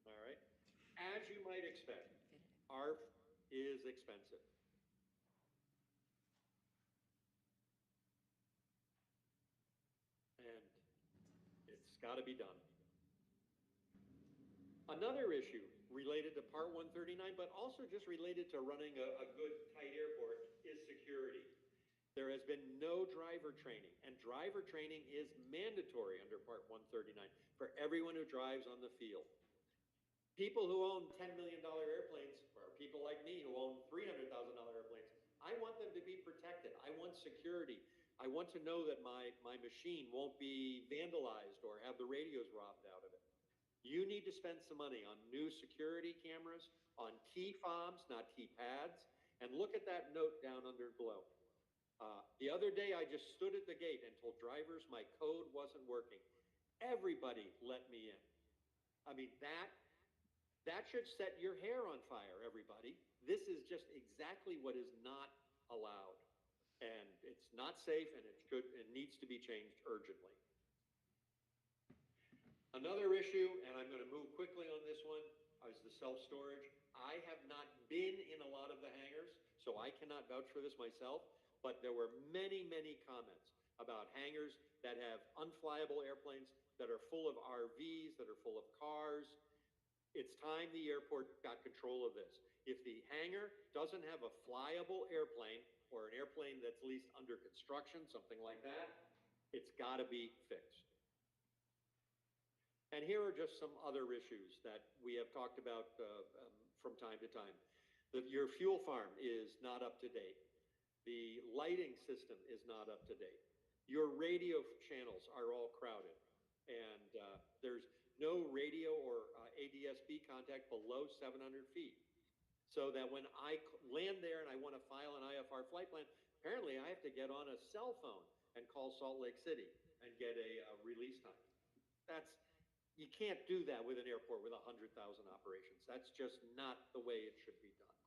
All right. As you might expect, ARF is expensive. And it's got to be done. Another issue related to Part 139, but also just related to running a good, tight airport, is security. There has been no driver training, and driver training is mandatory under Part 139 for everyone who drives on the field. People who own $10 million airplanes, or people like me who own $300,000 airplanes, I want them to be protected. I want security. I want to know that my machine won't be vandalized or have the radios robbed out of it. You need to spend some money on new security cameras, on key fobs, not keypads, and look at that note down under below. The other day, I just stood at the gate and told drivers my code wasn't working. Everybody let me in. I mean, that should set your hair on fire, everybody. This is just exactly what is not allowed. And it's not safe, and it needs to be changed urgently. Another issue, and I'm going to move quickly on this one, is the self-storage. I have not been in a lot of the hangars, so I cannot vouch for this myself, but there were many, many comments about hangars that have unflyable airplanes that are full of RVs, that are full of cars. It's time the airport got control of this. If the hangar doesn't have a flyable airplane, or an airplane that's leased under construction, something like that, it's got to be fixed. And here are just some other issues that we have talked about from time to time. Your fuel farm is not up to date. The lighting system is not up to date. Your radio channels are all crowded. And there's no radio or ADS-B contact below 700 feet. So that when I land there and I want to file an IFR flight plan, apparently I have to get on a cell phone and call Salt Lake City and get a release time. You can't do that with an airport with 100,000 operations. That's just not the way it should be done.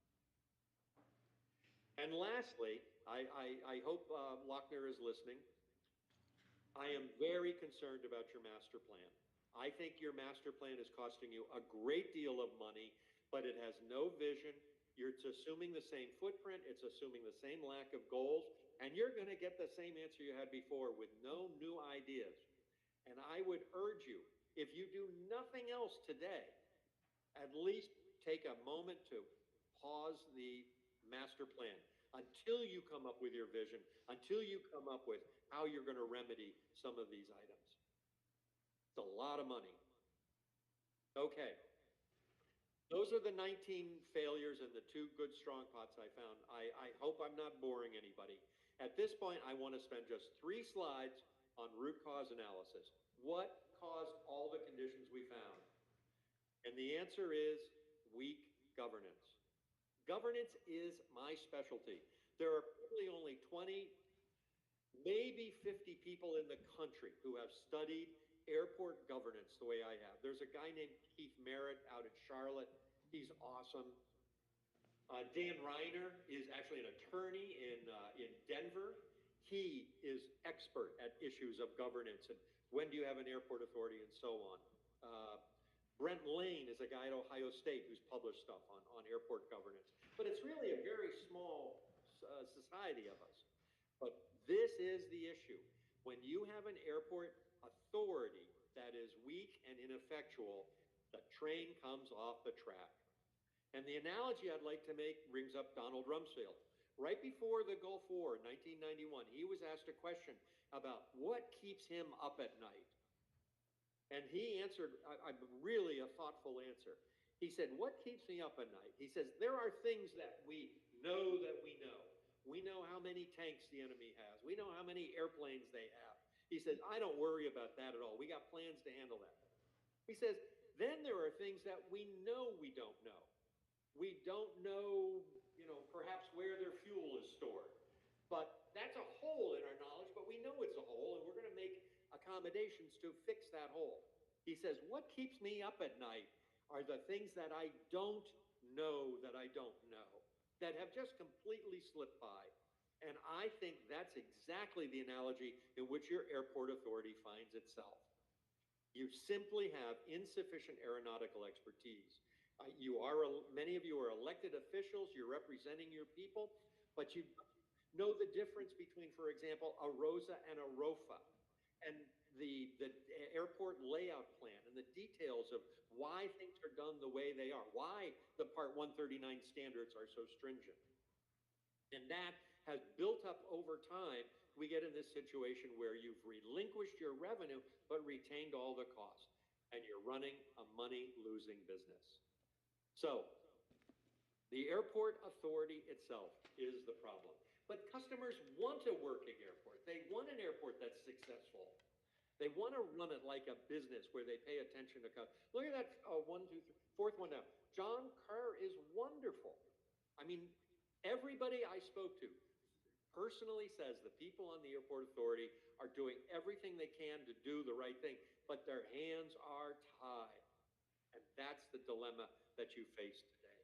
And lastly, I hope Lochner is listening. I am very concerned about your master plan. I think your master plan is costing you a great deal of money, but it has no vision. It's assuming the same footprint. It's assuming the same lack of goals. And you're going to get the same answer you had before with no new ideas. And I would urge you, if you do nothing else today, at least take a moment to pause the master plan until you come up with your vision, until you come up with how you're going to remedy some of these items. It's a lot of money. Okay. Those are the 19 failures and the 2 good strong pots I found. I hope I'm not boring anybody. At this point, I want to spend just 3 slides on root cause analysis. What caused all the conditions we found? And the answer is weak governance. Governance is my specialty. There are probably only 20, maybe 50 people in the country who have studied airport governance the way I have. There's a guy named Keith Merritt out at Charlotte. He's awesome. Dan Reiner is actually an attorney in Denver. He is expert at issues of governance and when do you have an airport authority and so on. Brent Lane is a guy at Ohio State who's published stuff on airport governance. But it's really a very small society of us. But this is the issue. When you have an airport authority that is weak and ineffectual, the train comes off the track. And the analogy I'd like to make brings up Donald Rumsfeld. Right before the Gulf War in 1991, he was asked a question about what keeps him up at night. And he answered, really a thoughtful answer. He said, what keeps me up at night? He says, there are things that we know that we know. We know how many tanks the enemy has. We know how many airplanes they have. He says, I don't worry about that at all. We got plans to handle that. He says, then there are things that we know we don't know. We don't know, perhaps where their fuel is stored. But that's a hole in our knowledge, but we know it's a hole, and we're going to make accommodations to fix that hole. He says, what keeps me up at night are the things that I don't know that I don't know, that have just completely slipped by. And I think that's exactly the analogy in which your airport authority finds itself. You simply have insufficient aeronautical expertise. Many of you are elected officials, you're representing your people, but you know the difference between, for example, a ROSA and a ROFA, and the airport layout plan and the details of why things are done the way they are, why the Part 139 standards are so stringent. And that has built up over time. We get in this situation where you've relinquished your revenue, but retained all the costs, and you're running a money-losing business. So, the airport authority itself is the problem. But customers want a working airport. They want an airport that's successful. They want to run it like a business where they pay attention to customers. Look at that, fourth one down. John Kerr is wonderful. I mean, everybody I spoke to personally says the people on the airport authority are doing everything they can to do the right thing, but their hands are tied. And that's the dilemma that you face today.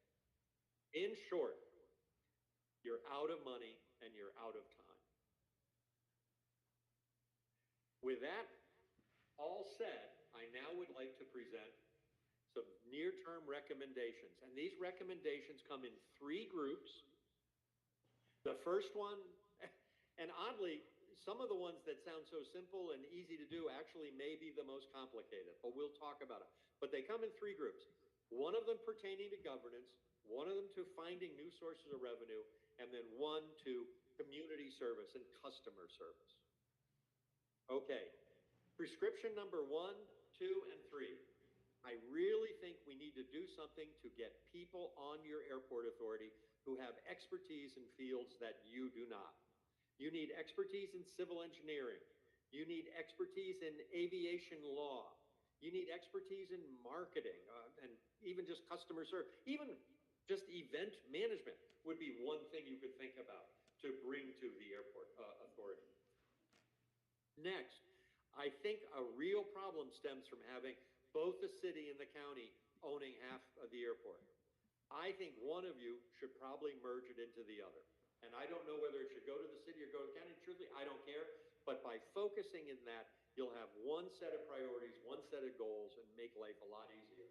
In short, you're out of money and you're out of time. With that all said, I now would like to present some near-term recommendations. And these recommendations come in 3 groups. The first one, and oddly, some of the ones that sound so simple and easy to do actually may be the most complicated, but we'll talk about it. But they come in 3 groups. One of them pertaining to governance, one of them to finding new sources of revenue, and then one to community service and customer service. Okay, prescription number 1, 2, and 3. I really think we need to do something to get people on your airport authority who have expertise in fields that you do not. You need expertise in civil engineering. You need expertise in aviation law. You need expertise in marketing, and even just customer service. Even just event management would be one thing you could think about to bring to the airport authority. Next, I think a real problem stems from having both the city and the county owning half of the airport. I think one of you should probably merge it into the other. And I don't know whether it should go to the city or go to the county. Truthfully, I don't care. But by focusing in that, you'll have one set of priorities, one set of goals, and make life a lot easier.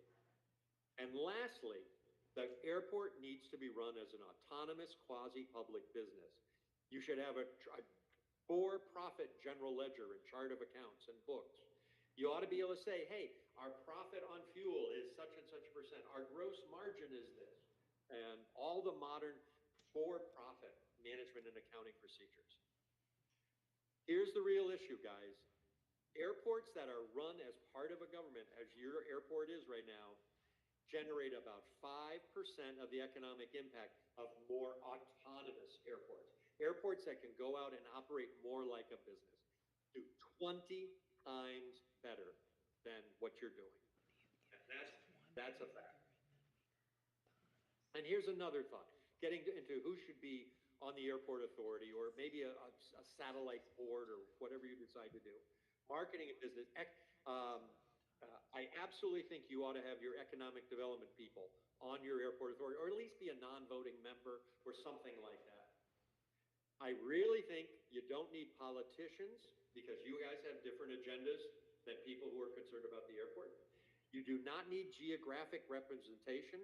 And lastly, the airport needs to be run as an autonomous quasi-public business. You should have a for-profit general ledger and chart of accounts and books. You ought to be able to say, hey, our profit on fuel is such and such %. Our gross margin is this. And all the modern for-profit management and accounting procedures. Here's the real issue, guys. Airports that are run as part of a government, as your airport is right now, generate about 5% of the economic impact of more autonomous airports. Airports that can go out and operate more like a business do 20 times better than what you're doing. And that's a fact. And here's another thought, getting into who should be on the airport authority, or maybe a satellite board, or whatever you decide to do. Marketing and business. I absolutely think you ought to have your economic development people on your airport authority, or at least be a non-voting member or something like that. I really think you don't need politicians, because you guys have different agendas than people who are concerned about the airport. You do not need geographic representation.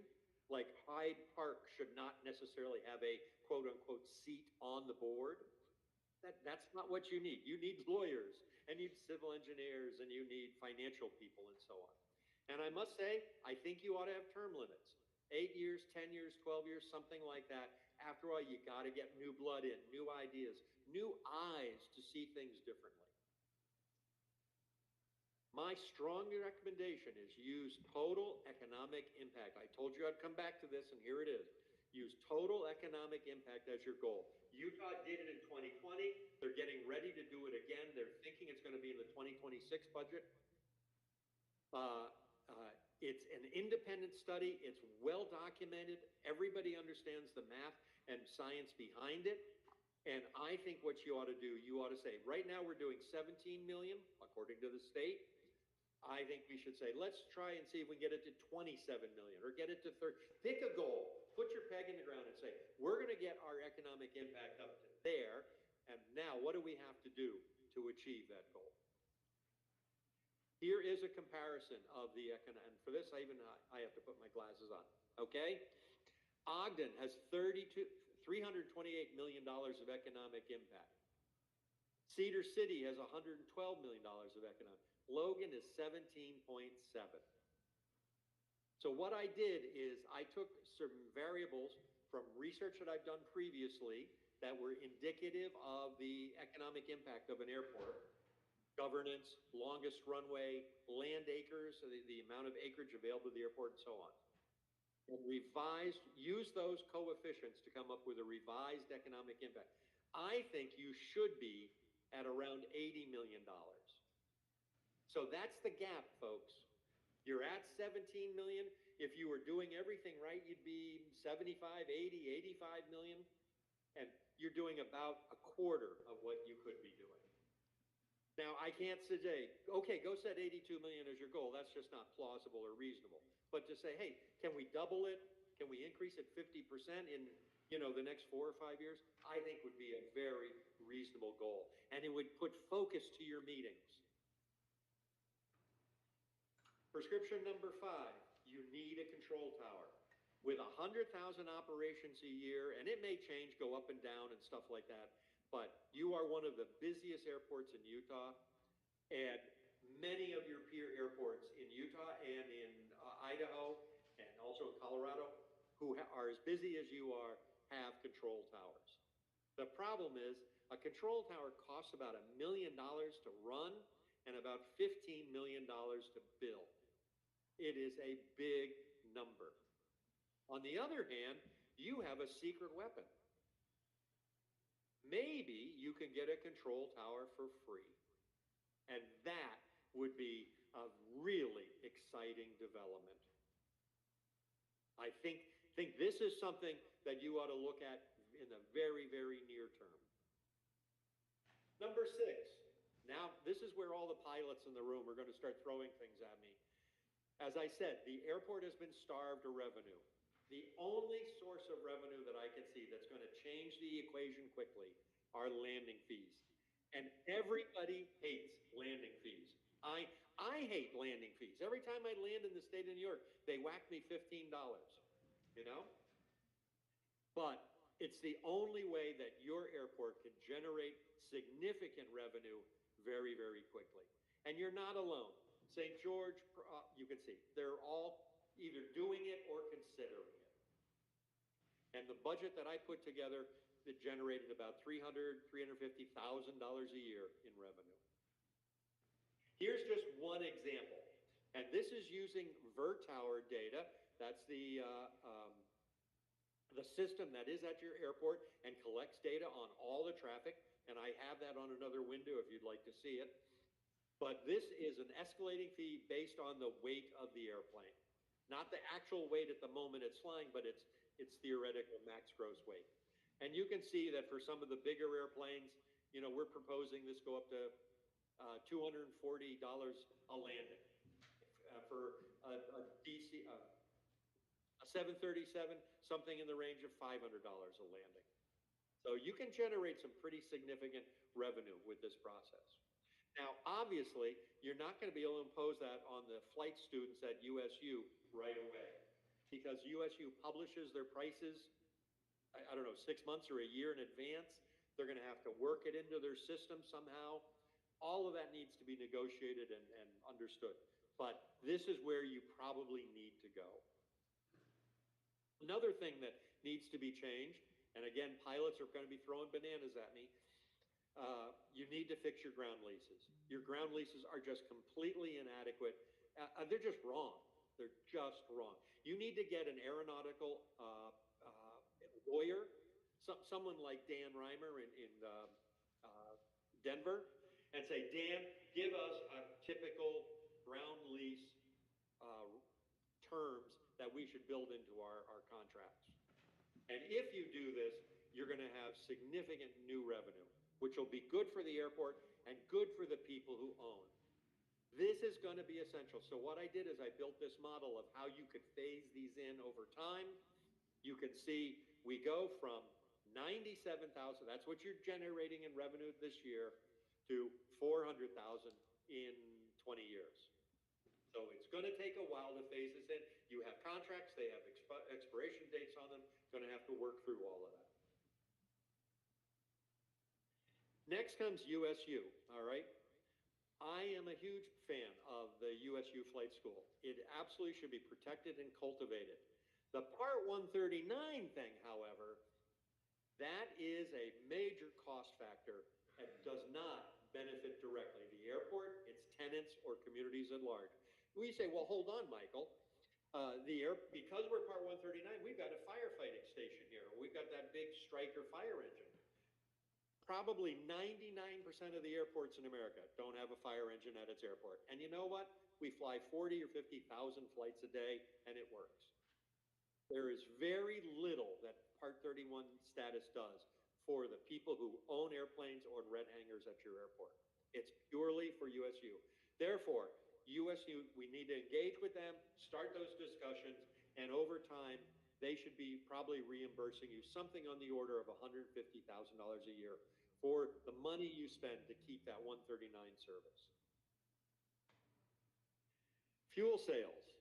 Like Hyde Park should not necessarily have a quote-unquote seat on the board. That's not what you need. You need lawyers, and you need civil engineers, and you need financial people, and so on. And I must say, I think you ought to have term limits. 8 years, 10 years, 12 years, something like that. After all, you got to get new blood in, new ideas, new eyes to see things differently. My strong recommendation is use total economic impact. I told you I'd come back to this, and here it is. Use total economic impact as your goal. Utah did it in 2020. They're getting ready to do it again. They're thinking it's going to be in the 2026 budget. It's an independent study. It's well documented. Everybody understands the math and science behind it. And I think what you ought to do, you ought to say, right now we're doing 17 million, according to the state. I think we should say, let's try and see if we can get it to 27 million or get it to 30. Pick a goal, put your peg in the ground and say, we're going to get our economic impact up to there. And now what do we have to do to achieve that goal? Here is a comparison of the economic, and for this, I have to put my glasses on, okay? Ogden has $328 million of economic impact. Cedar City has $112 million of economic. Logan is 17.7. So what I did is I took some variables from research that I've done previously that were indicative of the economic impact of an airport. Governance, longest runway, land acres, the amount of acreage available to the airport, and so on. And use those coefficients to come up with a revised economic impact. I think you should be at around $80 million. So that's the gap, folks. You're at 17 million. If you were doing everything right, you'd be 75, 80, 85 million. And you're doing about a quarter of what you could be doing. Now, I can't say, okay, go set 82 million as your goal. That's just not plausible or reasonable. But to say, hey, can we double it? Can we increase it 50% in, the next 4 or 5 years? I think would be a very reasonable goal. And it would put focus to your meetings. Prescription number 5, you need a control tower. With 100,000 operations a year, and it may change, go up and down and stuff like that, but you are one of the busiest airports in Utah, and many of your peer airports in Utah and in Idaho, and also in Colorado, who are as busy as you are, have control towers. The problem is, a control tower costs about $1 million to run and about $15 million to build. It is a big number. On the other hand, you have a secret weapon. Maybe you can get a control tower for free. And that would be a really exciting development. I think this is something that you ought to look at in the very, very near term. Number 6. Now, this is where all the pilots in the room are going to start throwing things at me. As I said, the airport has been starved of revenue. The only source of revenue that I can see that's going to change the equation quickly are landing fees. And everybody hates landing fees. I hate landing fees. Every time I land in the state of New York, they whack me $15, But it's the only way that your airport can generate significant revenue very, very quickly. And you're not alone. St. George, you can see, they're all either doing it or considering it. And the budget that I put together, it generated about $350,000 a year in revenue. Here's just one example. And this is using VerTower data. That's the system that is at your airport and collects data on all the traffic. And I have that on another window if you'd like to see it. But this is an escalating fee based on the weight of the airplane. Not the actual weight at the moment it's flying, but its theoretical max gross weight. And you can see that for some of the bigger airplanes, we're proposing this go up to $240 a landing. For a 737, something in the range of $500 a landing. So you can generate some pretty significant revenue with this process. Now, obviously, you're not going to be able to impose that on the flight students at USU right away, because USU publishes their prices, I don't know, 6 months or a year in advance. They're going to have to work it into their system somehow. All of that needs to be negotiated and understood. But this is where you probably need to go. Another thing that needs to be changed, and again, pilots are going to be throwing bananas at me, you need to fix your ground leases. Your ground leases are just completely inadequate. They're just wrong. They're just wrong. You need to get an aeronautical lawyer, someone like Dan Reimer in Denver, and say, Dan, give us a typical ground lease terms that we should build into our contracts. And if you do this, you're going to have significant new revenue, which will be good for the airport and good for the people who own. This is going to be essential. So what I did is I built this model of how you could phase these in over time. You can see we go from 97,000, that's what you're generating in revenue this year, to 400,000 in 20 years. So it's going to take a while to phase this in. You have contracts, they have expiration dates on them, going to have to work through all of that. Next comes USU, all right? I am a huge fan of the USU Flight School. It absolutely should be protected and cultivated. The Part 139 thing, however, that is a major cost factor and does not benefit directly the airport, its tenants, or communities at large. We say, well, hold on, Michael. Because we're Part 139, we've got a firefighting station here. We've got that big Stryker fire engine. Probably 99% of the airports in America don't have a fire engine at its airport. And you know what? We fly 40 or 50,000 flights a day, and it works. There is very little that Part 31 status does for the people who own airplanes or red hangars at your airport. It's purely for USU. Therefore, USU, we need to engage with them, start those discussions, and over time, they should be probably reimbursing you something on the order of $150,000 a year for the money you spend to keep that 139 service. Fuel sales.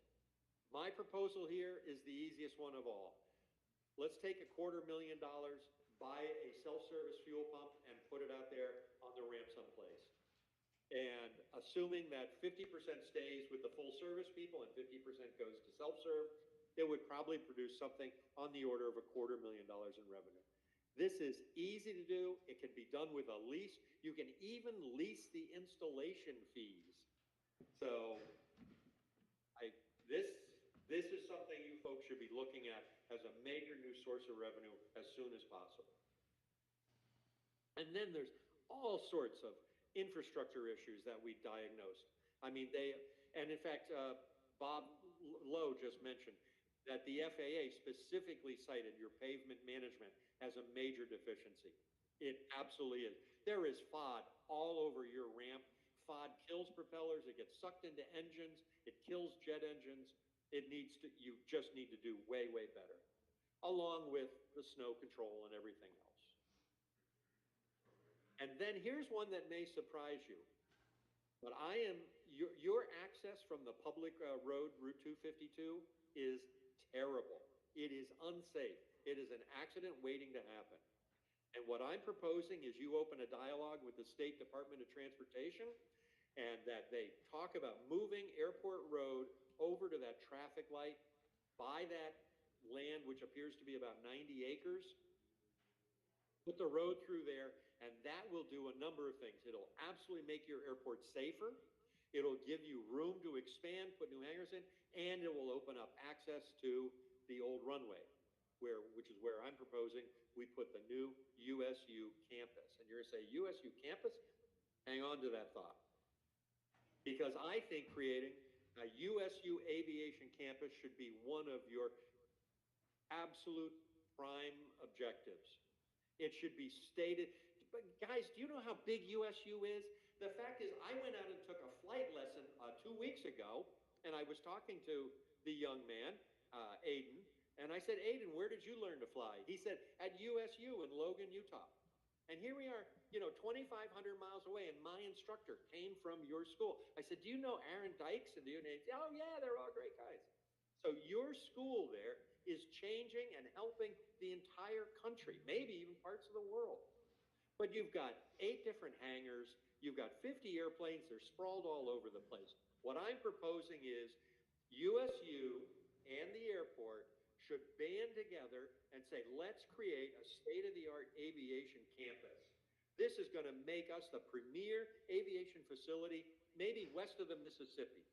My proposal here is the easiest one of all. Let's take $250,000, buy a self-service fuel pump, and put it out there on the ramp someplace. And assuming that 50% stays with the full service people and 50% goes to self-serve, it would probably produce something on the order of $250,000 in revenue. This is easy to do. It can be done with a lease. You can even lease the installation fees. So this is something you folks should be looking at as a major new source of revenue as soon as possible. And then there's all sorts of infrastructure issues that we diagnosed. I mean, and in fact, Bob Lowe just mentioned that the FAA specifically cited your pavement management as a major deficiency. It absolutely is. There is FOD all over your ramp. FOD kills propellers, it gets sucked into engines, it kills jet engines. You just need to do way, way better, along with the snow control and everything else. And then here's one that may surprise you, but your access from the public road, Route 252, is terrible. It is unsafe. It is an accident waiting to happen. And what I'm proposing is you open a dialogue with the State Department of Transportation and that they talk about moving Airport Road over to that traffic light, buy that land, which appears to be about 90 acres, put the road through there, and that will do a number of things. It'll absolutely make your airport safer. It'll give you room to expand, put new hangars in, and it will open up access to the old runway, which is where I'm proposing we put the new USU campus. And you're going to say, USU campus? Hang on to that thought. Because I think creating a USU aviation campus should be one of your absolute prime objectives. It should be stated. But guys, do you know how big USU is? The fact is, I went out and took a flight lesson 2 weeks ago, and I was talking to the young man, Aiden, and I said, Aiden, where did you learn to fly? He said, at USU in Logan, Utah. And here we are, 2,500 miles away, and my instructor came from your school. I said, do you know Aaron Dykes? And do you know? Oh, yeah, they're all great guys. So your school there is changing and helping the entire country, maybe even parts of the world. But you've got 8 different hangars. You've got 50 airplanes. They're sprawled all over the place. What I'm proposing is USU and the airport should band together and say, let's create a state-of-the-art aviation campus. This is going to make us the premier aviation facility, maybe west of the Mississippi.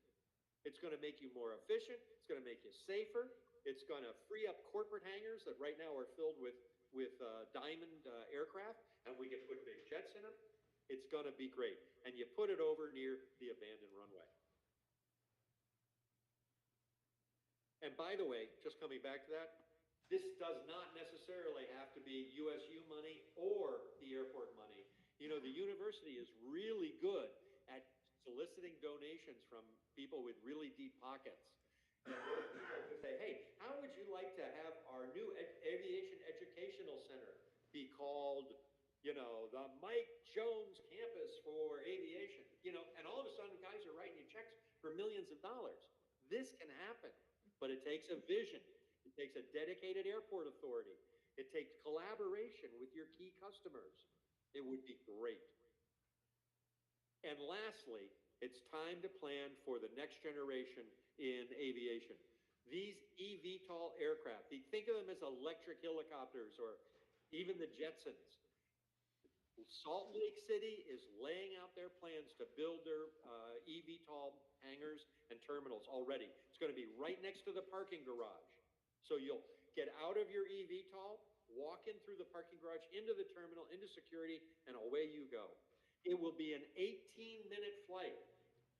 It's going to make you more efficient. It's going to make you safer. It's going to free up corporate hangars that right now are filled with Diamond aircraft, and we can put big jets in them. It's going to be great. And you put it over near the abandoned runway. And by the way, just coming back to that, This does not necessarily have to be USU money or the airport money. You know, the university is really good at soliciting donations from people with really deep pockets. And to say, hey, how would you like to have our new aviation educational center be called, you know, the Mike Jones Campus for Aviation? You know, and all of a sudden guys are writing you checks for millions of dollars. This can happen, but it takes a vision. It takes a dedicated airport authority. It takes collaboration with your key customers. It would be great. And lastly, it's time to plan for the next generation in aviation. These eVTOL aircraft, think of them as electric helicopters or even the Jetsons. Salt Lake City is laying out their plans to build their eVTOL hangars and terminals already. It's going to be right next to the parking garage. So you'll get out of your eVTOL, walk in through the parking garage, into the terminal, into security, and away you go. It will be an 18-minute flight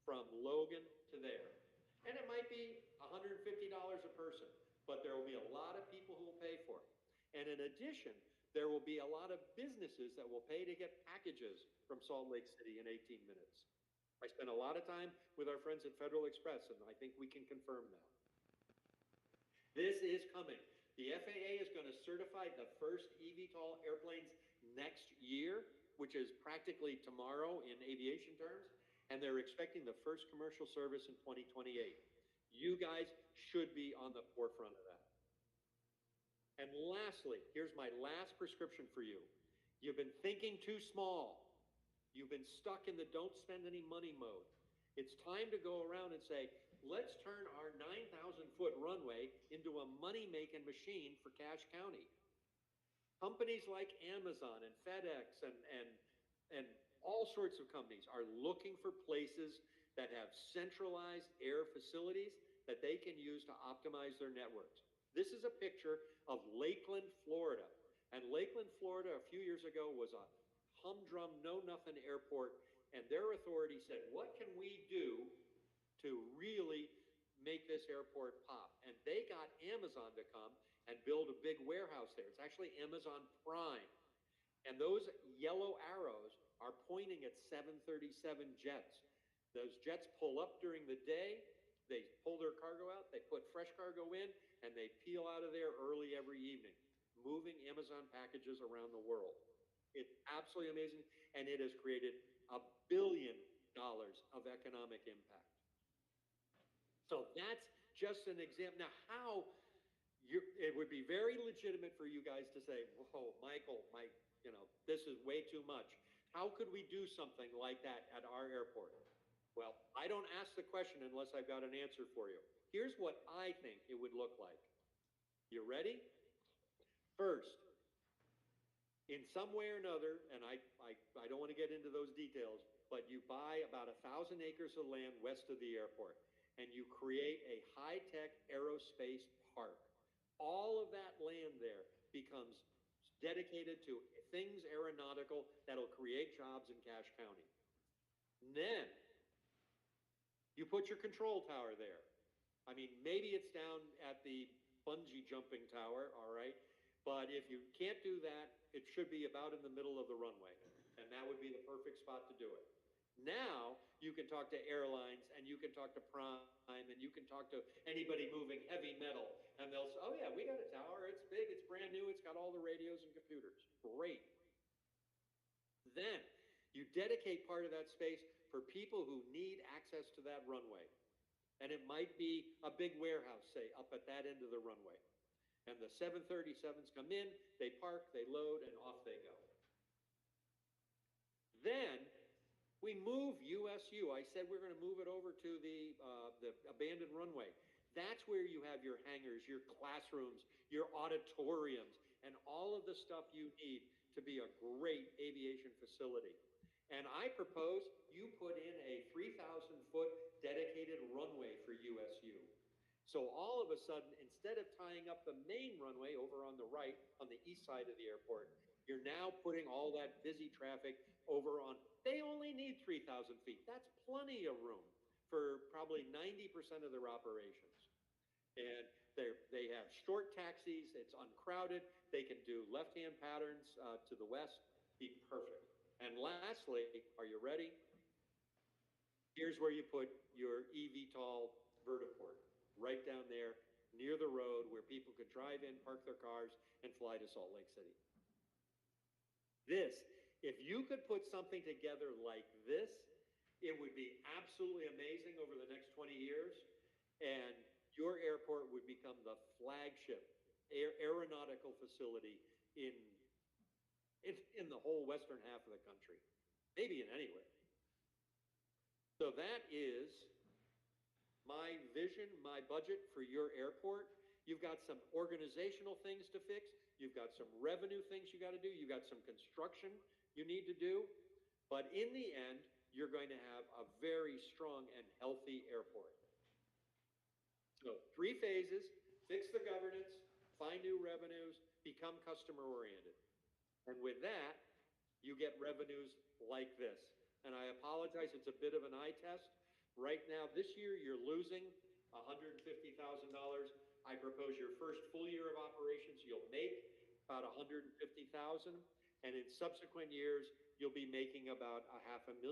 from Logan to there. And it might be $150 a person, but there will be a lot of people who will pay for it. And in addition, there will be a lot of businesses that will pay to get packages from Salt Lake City in 18 minutes. I spent a lot of time with our friends at Federal Express, and I think we can confirm that. This is coming. The FAA is going to certify the first eVTOL airplanes next year, which is practically tomorrow in aviation terms, and they're expecting the first commercial service in 2028. You guys should be on the forefront of that. And lastly, here's my last prescription for you. You've been thinking too small. You've been stuck in the don't spend any money mode. It's time to go around and say, let's turn our 9,000-foot runway into a money-making machine for Cache County. Companies like Amazon and FedEx and all sorts of companies are looking for places that have centralized air facilities that they can use to optimize their networks. This is a picture of Lakeland, Florida. And Lakeland, Florida, a few years ago was a humdrum, know-nothing airport, and their authority said, what can we do to really make this airport pop? And they got Amazon to come and build a big warehouse there. It's actually Amazon Prime. And those yellow arrows are pointing at 737 jets. Those jets pull up during the day, they pull their cargo out, they put fresh cargo in, and they peel out of there early every evening, moving Amazon packages around the world. It's absolutely amazing, and it has created $1 billion of economic impact. So that's just an example. Now, it would be very legitimate for you guys to say, whoa, Michael, this is way too much. How could we do something like that at our airport? Well, I don't ask the question unless I've got an answer for you. Here's what I think it would look like. You ready? First, in some way or another, and I don't want to get into those details, but you buy about 1,000 acres of land west of the airport, and you create a high-tech aerospace park. All of that land there becomes dedicated to things aeronautical that'll create jobs in Cache County. Then you put your control tower there. I mean, maybe it's down at the bungee jumping tower, all right? But if you can't do that, it should be about in the middle of the runway. And that would be the perfect spot to do it. Now you can talk to airlines, and you can talk to Prime, and you can talk to anybody moving heavy metal. And they'll say, oh yeah, we got a tower. It's big, it's brand new, it's got all the radios and computers. Great. Then you dedicate part of that space for people who need access to that runway. And it might be a big warehouse, say, up at that end of the runway. And the 737s come in, they park, they load, and off they go. Then we move USU. I said we're going to move it over to the abandoned runway. That's where you have your hangars, your classrooms, your auditoriums, and all of the stuff you need to be a great aviation facility. And I propose you put in a 3,000-foot dedicated runway for USU. So all of a sudden, instead of tying up the main runway over on the right, on the east side of the airport, you're now putting all that busy traffic over on, they only need 3,000 feet. That's plenty of room for probably 90% of their operations. And They have short taxis, it's uncrowded, they can do left-hand patterns to the west, be perfect. And lastly, are you ready? Here's where you put your eVTOL vertiport, right down there near the road where people could drive in, park their cars, and fly to Salt Lake City. If you could put something together like this, it would be absolutely amazing over the next 20 years, and your airport would become the flagship aeronautical facility in the whole western half of the country, maybe in anywhere. So that is my vision, my budget for your airport. You've got some organizational things to fix. You've got some revenue things you got to do. You've got some construction you need to do. But in the end, you're going to have a very strong and healthy airport. So 3 phases: fix the governance, find new revenues, become customer oriented. And with that, you get revenues like this. And I apologize, it's a bit of an eye test. Right now, this year, you're losing $150,000. I propose your first full year of operations, you'll make about $150,000. And in subsequent years, you'll be making about $500,000,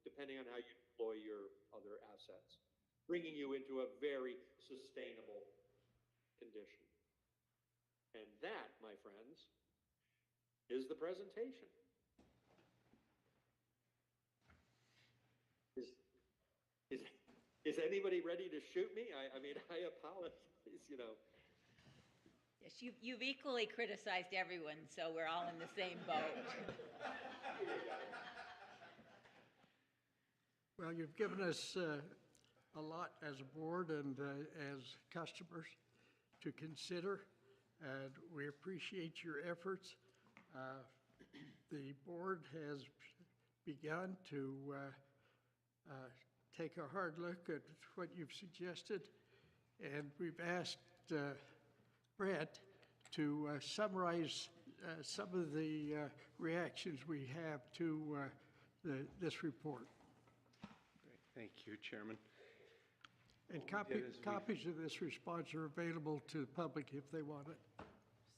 depending on how you deploy your other assets, bringing you into a very sustainable condition. And that, my friends, is the presentation. Is anybody ready to shoot me? I mean, I apologize, you know. Yes, you've equally criticized everyone, so we're all in the same boat. Well, you've given us a lot as a board and as customers to consider, and we appreciate your efforts. The board has begun to take a hard look at what you've suggested, and we've asked Brett to summarize some of the reactions we have to this report. Thank you, Chairman. And What we did is we- copies of this response are available to the public if they want it.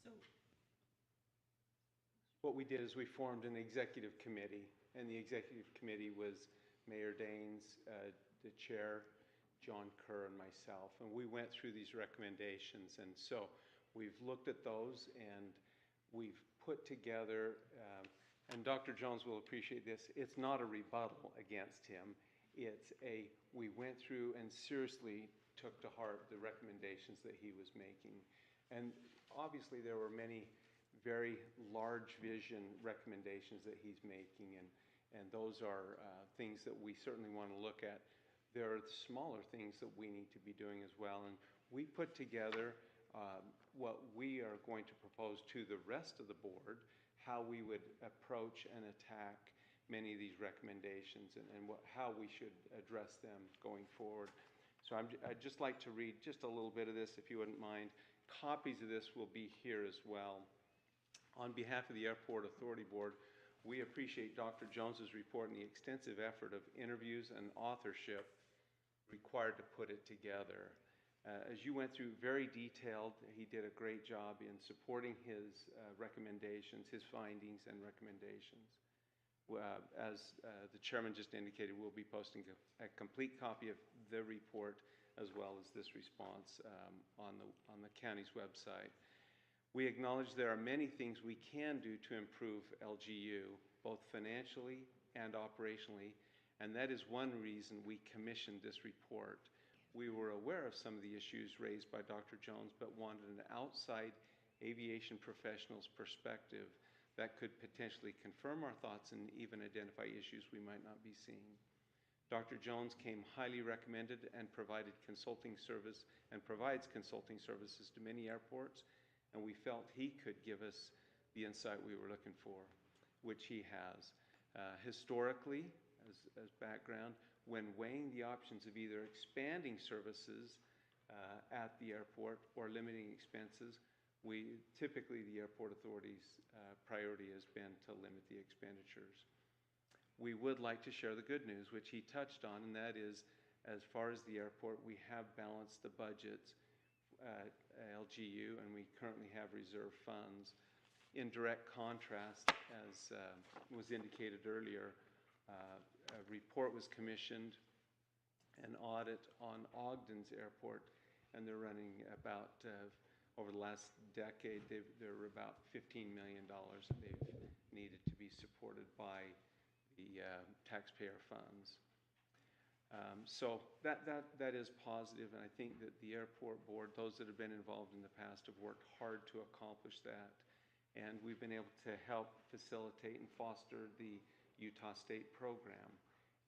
So, What we did is we formed an executive committee, and the executive committee was Mayor Daines, the chair, John Kerr, and myself. And we went through these recommendations. And so we've looked at those, and we've put together, and Dr. Jones will appreciate this, it's not a rebuttal against him. We went through and seriously took to heart the recommendations that he was making. And obviously there were many very large vision recommendations that he's making, and those are things that we certainly want to look at. There are smaller things that we need to be doing as well, and we put together what we are going to propose to the rest of the board, how we would approach and attack many of these recommendations and how we should address them going forward. So I'd just like to read just a little bit of this, if you wouldn't mind. Copies of this will be here as well. On behalf of the Airport Authority Board, we appreciate Dr. Jones's report and the extensive effort of interviews and authorship required to put it together. As you went through, very detailed, he did a great job in supporting his recommendations, his findings and recommendations. As the chairman just indicated, we'll be posting a complete copy of the report as well as this response on the county's website. We acknowledge there are many things we can do to improve LGU, both financially and operationally, and that is one reason we commissioned this report. We were aware of some of the issues raised by Dr. Jones, but wanted an outside aviation professional's perspective that could potentially confirm our thoughts and even identify issues we might not be seeing. Dr. Jones came highly recommended and provided consulting service and provides consulting services to many airports, and we felt he could give us the insight we were looking for, which he has. Historically, as background, when weighing the options of either expanding services at the airport or limiting expenses, typically the airport authority's priority has been to limit the expenditures. We would like to share the good news, which he touched on, and that is, as far as the airport, we have balanced the budgets LGU, and we currently have reserve funds. In direct contrast, as was indicated earlier, a report was commissioned, an audit on Ogden's airport, and they're running about, over the last decade, they're about $15 million they've needed to be supported by the taxpayer funds. So that is positive, and I think that the airport board, those that have been involved in the past, have worked hard to accomplish that. And we've been able to help facilitate and foster the Utah State program,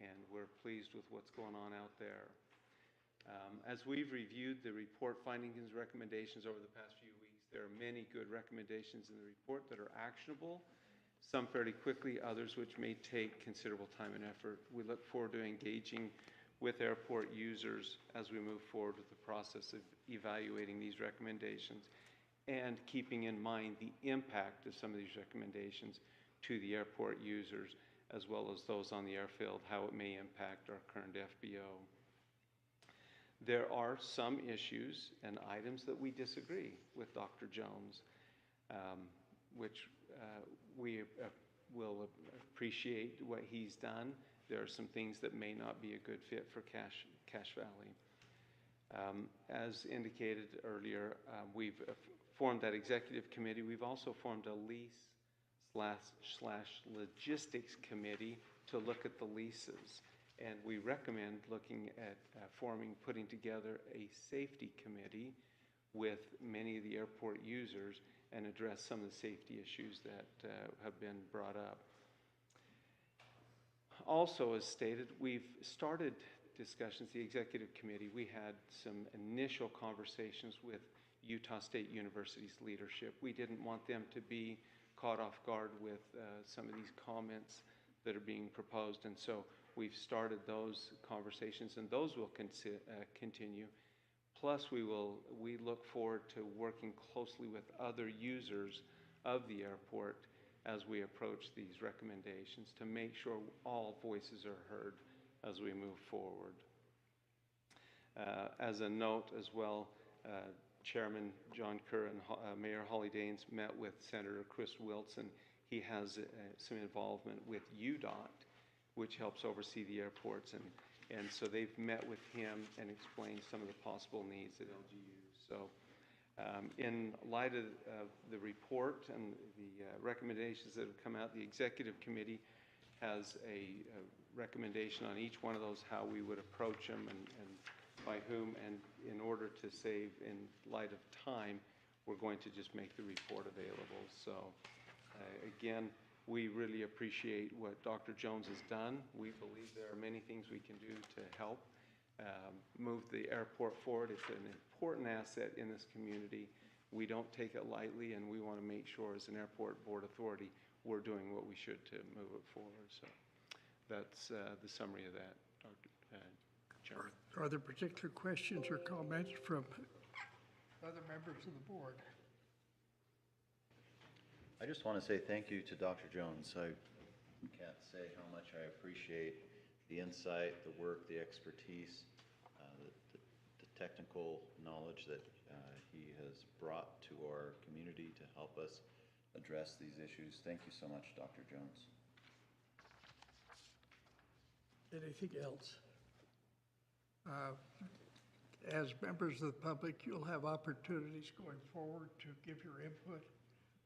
and we're pleased with what's going on out there. As we've reviewed the report findings and recommendations over the past few weeks, there are many good recommendations in the report that are actionable, some fairly quickly, others which may take considerable time and effort. We look forward to engaging with airport users as we move forward with the process of evaluating these recommendations and keeping in mind the impact of some of these recommendations to the airport users as well as those on the airfield, how it may impact our current FBO. There are some issues and items that we disagree with Dr. Jones, which we will appreciate what he's done. There are some things that may not be a good fit for Cache Valley. As indicated earlier, we've formed that executive committee. We've also formed a lease/logistics committee to look at the leases. And we recommend looking at putting together a safety committee with many of the airport users and address some of the safety issues that have been brought up. Also, as stated, we've started discussions, the executive committee. We had some initial conversations with Utah State University's leadership. We didn't want them to be caught off guard with some of these comments that are being proposed, and so we've started those conversations, and those will continue. Plus, we look forward to working closely with other users of the airport as we approach these recommendations to make sure all voices are heard as we move forward. As a note as well, Chairman John Kerr and Mayor Holly Daines met with Senator Chris Wilson. He has some involvement with UDOT, which helps oversee the airports, and so they've met with him and explained some of the possible needs at LGU. So in light of the report and the recommendations that have come out, the executive committee has a recommendation on each one of those, how we would approach them and by whom, and in order to save in light of time, we're going to just make the report available. So again, we really appreciate what Dr. Jones has done. We believe there are many things we can do to help move the airport forward. It's an important asset in this community. We don't take it lightly, and we want to make sure as an airport board authority, we're doing what we should to move it forward. So that's the summary of that, Dr. Chairman. Are there particular questions or comments from other members of the board? I just want to say thank you to Dr. Jones. I can't say how much I appreciate the insight, the work, the expertise, the technical knowledge that he has brought to our community to help us address these issues. Thank you so much, Dr. Jones. Anything else? As members of the public, you'll have opportunities going forward to give your input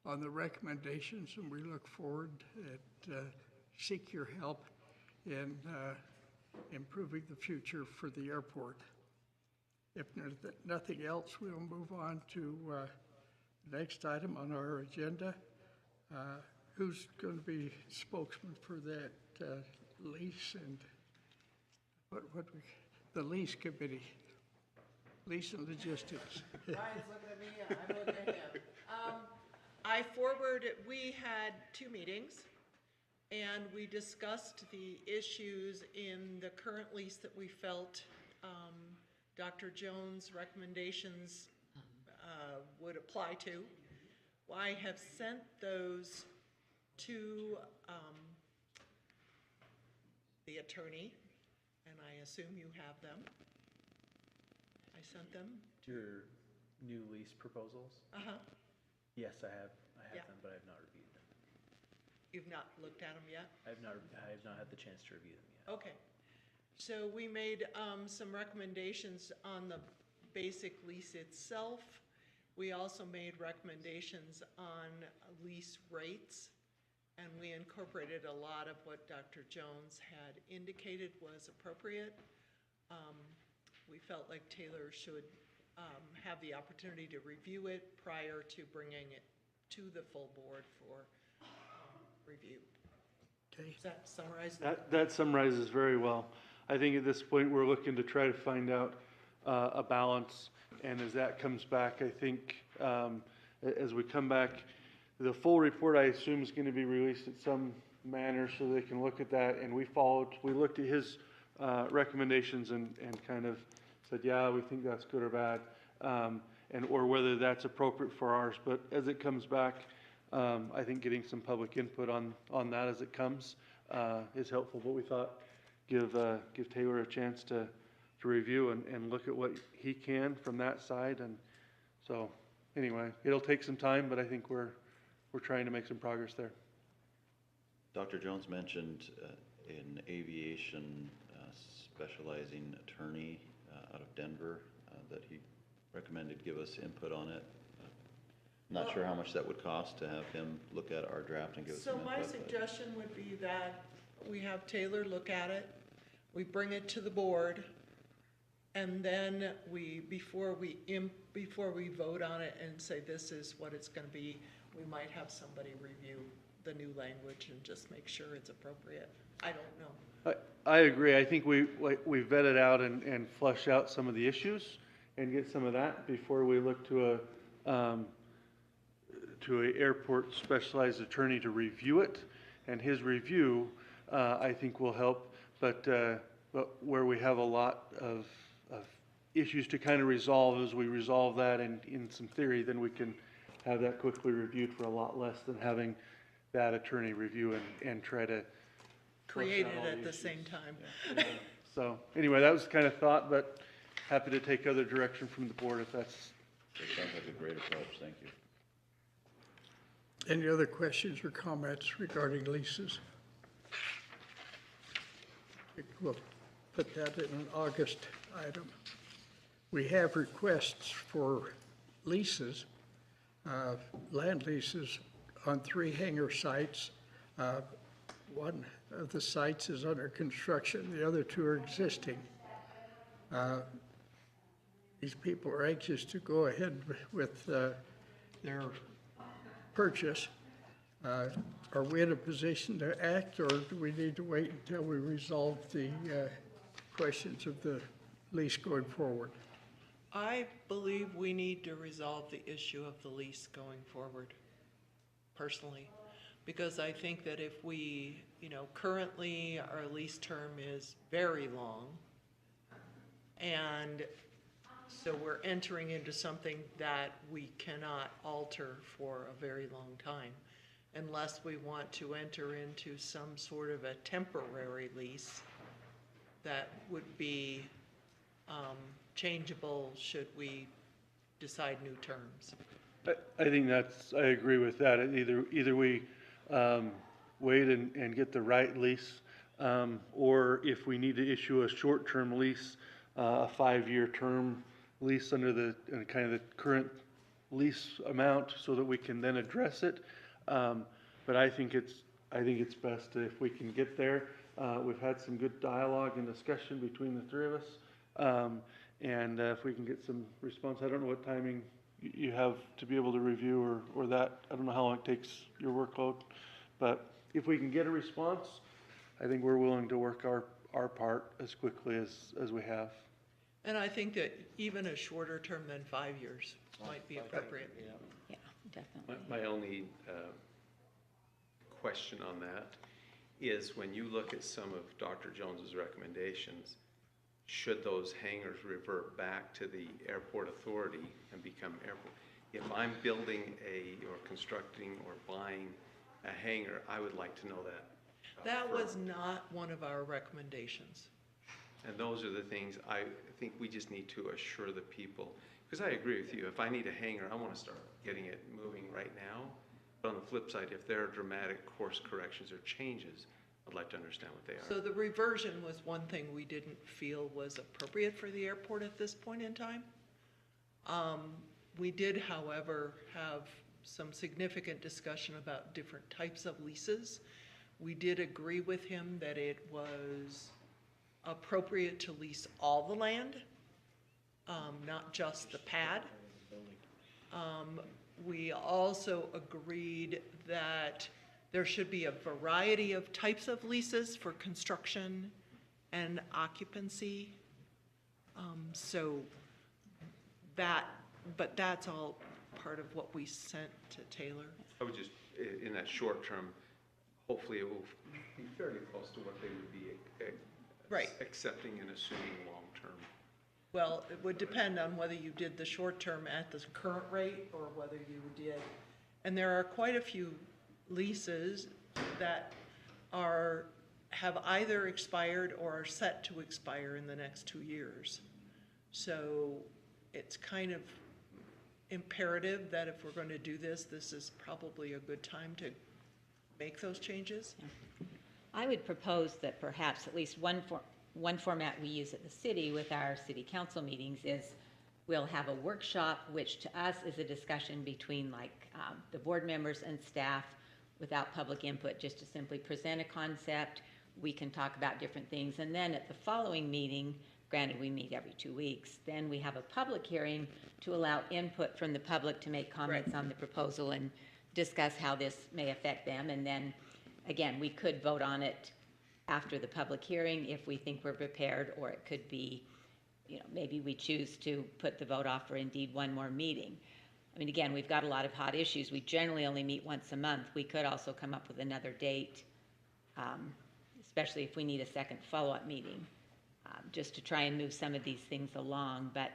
on the recommendations, and we look forward and seek your help in improving the future for the airport. If nothing else, we'll move on to the next item on our agenda. Who's going to be spokesman for that lease and the lease committee? Lease and logistics. Ryan's looking at me, I'm looking at him. We had 2 meetings, and we discussed the issues in the current lease that we felt Dr. Jones' recommendations would apply to. I have sent those to the attorney, and I assume you have them. I sent them. new lease proposals? Uh-huh. Yes, I have Yeah. them, but I have not reviewed them. You've not looked at them yet? I have not had the chance to review them yet. Okay. So we made some recommendations on the basic lease itself. We also made recommendations on lease rates, and we incorporated a lot of what Dr. Jones had indicated was appropriate. We felt like Taylor should have the opportunity to review it prior to bringing it to the full board for review. Okay. Does that summarize? That summarizes very well. I think at this point, we're looking to try to find out a balance, and as that comes back, I think, as we come back, the full report, I assume, is going to be released in some manner so they can look at that, and we looked at his recommendations and kind of said, yeah, we think that's good or bad, or whether that's appropriate for ours, but as it comes back, I think getting some public input on that as it comes is helpful, but we thought give Taylor a chance to review and look at what he can from that side. And so anyway, it'll take some time, but I think we're trying to make some progress there. Dr. Jones mentioned an aviation specializing attorney out of Denver that he recommended give us input on it. Not sure how much that would cost to have him look at our draft and give us some input. So my suggestion would be that we have Taylor look at it, we bring it to the board, and then before we vote on it and say this is what it's gonna be, we might have somebody review the new language and just make sure it's appropriate. I don't know. I agree. I think we vet it out and flush out some of the issues and get some of that before we look to a airport specialized attorney to review it. And his review, I think will help, but where we have a lot of issues to kind of resolve, as we resolve that in some theory, then we can have that quickly reviewed for a lot less than having that attorney review and try to Create it at the same time. So anyway, that was kind of thought, but happy to take other direction from the board if that's. It sounds like a great approach, thank you. Any other questions or comments regarding leases? We'll put that in an August item. We have requests for leases, land leases on 3 hangar sites. One of the sites is under construction, the other 2 are existing. These people are anxious to go ahead with their purchase. Are we in a position to act, or do we need to wait until we resolve the questions of the lease going forward? I believe we need to resolve the issue of the lease going forward, personally. Because I think that if we, currently our lease term is very long. And so we're entering into something that we cannot alter for a very long time, unless we want to enter into some sort of a temporary lease that would be changeable should we decide new terms. I think I agree with that. Either we wait and get the right lease, or if we need to issue a short-term lease, a 5-year term lease under the kind of the current lease amount, so that we can then address it. But I think it's best if we can get there. We've had some good dialogue and discussion between the 3 of us, and if we can get some response. I don't know what timing you have to be able to review or that. I don't know how long it takes your workload, but if we can get a response, I think we're willing to work our part as quickly as we have. And I think that even a shorter term than 5 years might be appropriate. Yeah, definitely. My only question on that is, when you look at some of Dr. Jones's recommendations, should those hangars revert back to the airport authority and become airport? If I'm building or constructing or buying a hangar, I would like to know that. That was not one of our recommendations. And those are the things I think we just need to assure the people. Because I agree with you, if I need a hangar, I want to start getting it moving right now. But on the flip side, if there are dramatic course corrections or changes, I'd like to understand what they are. So the reversion was one thing we didn't feel was appropriate for the airport at this point in time. We did, however, have some significant discussion about different types of leases. We did agree with him that it was appropriate to lease all the land, not just the pad. We also agreed that there should be a variety of types of leases for construction and occupancy. But that's all part of what we sent to Taylor. I would just, in that short term, hopefully it will be fairly close to what they would be Right. accepting and assuming long term. Well, it would depend on whether you did the short term at the current rate or whether you did. And there are quite a few leases that have either expired or are set to expire in the next 2 years. So it's kind of imperative that if we're going to do this, this is probably a good time to make those changes. I would propose that perhaps at least one format we use at the city with our city council meetings is we'll have a workshop, which to us is a discussion between the board members and staff without public input, just to simply present a concept. We can talk about different things. And then at the following meeting, granted we meet every 2 weeks, then we have a public hearing to allow input from the public to make comments on the proposal and discuss how this may affect them. And then, again, we could vote on it after the public hearing if we think we're prepared, or it could be, maybe we choose to put the vote off for indeed one more meeting. I mean, again, we've got a lot of hot issues. We generally only meet once a month. We could also come up with another date, especially if we need a second follow-up meeting, just to try and move some of these things along. But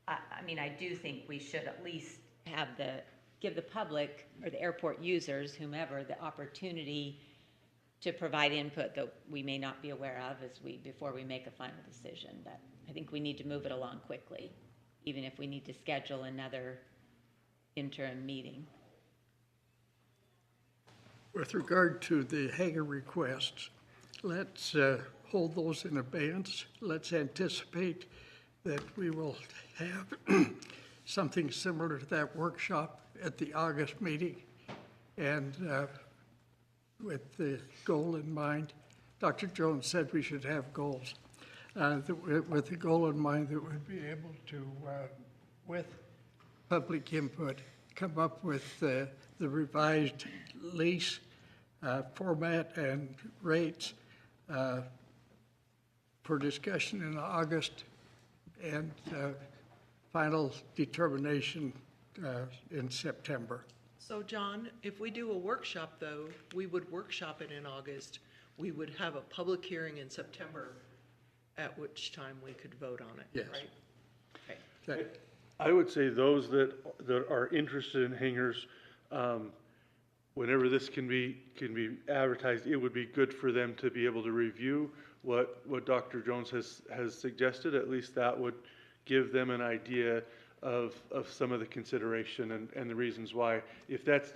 I do think we should at least give the public or the airport users, whomever, the opportunity to provide input that we may not be aware of before we make a final decision. But I think we need to move it along quickly, even if we need to schedule another interim meeting. With regard to the hangar requests, let's hold those in abeyance. Let's anticipate that we will have something similar to that workshop at the August meeting. And with the goal in mind, Dr. Jones said we should have goals. With the goal in mind that we'd be able to, with public input, come up with the revised lease format and rates for discussion in August, and final determination in September. So John, if we do a workshop though, we would workshop it in August. We would have a public hearing in September, at which time we could vote on it, Yes. right? Okay. I would say those that are interested in hangars, whenever this can be advertised, it would be good for them to be able to review what Dr. Jones has suggested. At least that would give them an idea of some of the consideration and the reasons why. If that's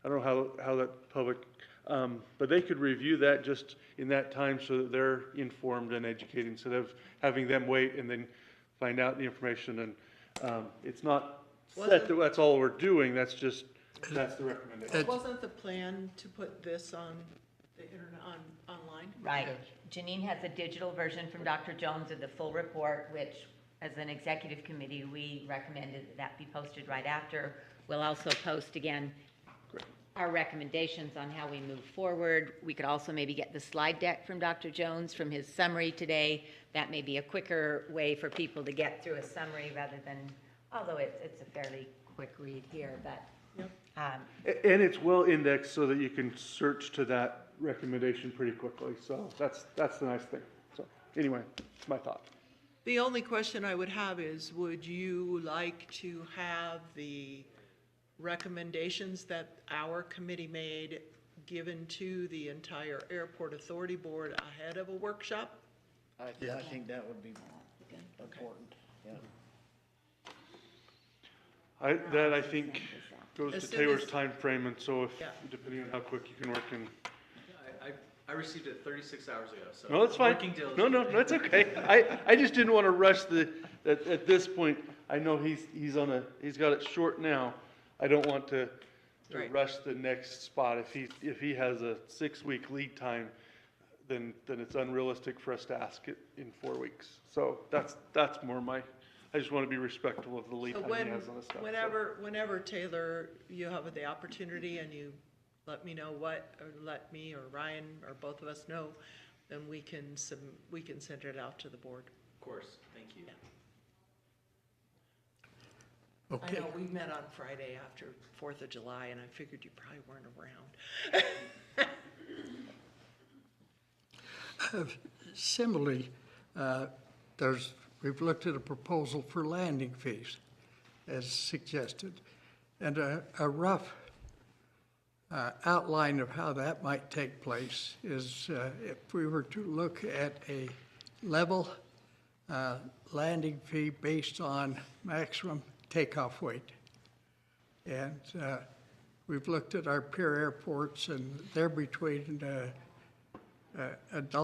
I don't know how that public, but they could review that just in that time so that they're informed and educated instead of having them wait and then find out the information. And it's not set that that's all we're doing. That's the recommendation. Wasn't the plan to put this on the internet, online? Right. Janine has a digital version from Dr. Jones of the full report, which, as an executive committee, we recommended that be posted right after. We'll also post again our recommendations on how we move forward. We could also maybe get the slide deck from Dr. Jones from his summary today. That may be a quicker way for people to get through a summary rather than, although it's a fairly quick read here, but. And it's well indexed so that you can search to that recommendation pretty quickly. So that's the nice thing. So anyway, it's my thought. The only question I would have is, would you like to have the recommendations that our committee made given to the entire Airport Authority Board ahead of a workshop? I think that would be important, yeah. I think goes As to soon Taylor's as- time frame, and so if, Yeah. depending on how quick you can work in. I received it 36 hours ago, so. No, that's fine. Working No, diligently. that's okay. I just didn't want to rush at this point, I know he's got it short now. I don't want to Right. rush the next spot. If he has a 6-week lead time, then it's unrealistic for us to ask it in 4 weeks. So that's more I just want to be respectful of the lead So time he has on this stuff. whenever, Taylor, you have the opportunity and you let me know or let me or Ryan or both of us know, then we can send it out to the board. Of course, thank you. Okay. I know, we met on Friday after 4th of July, and I figured you probably weren't around. Similarly, we've looked at a proposal for landing fees as suggested, and a rough outline of how that might take place is if we were to look at a level landing fee based on maximum takeoff weight. And we've looked at our peer airports, and they're between $1.25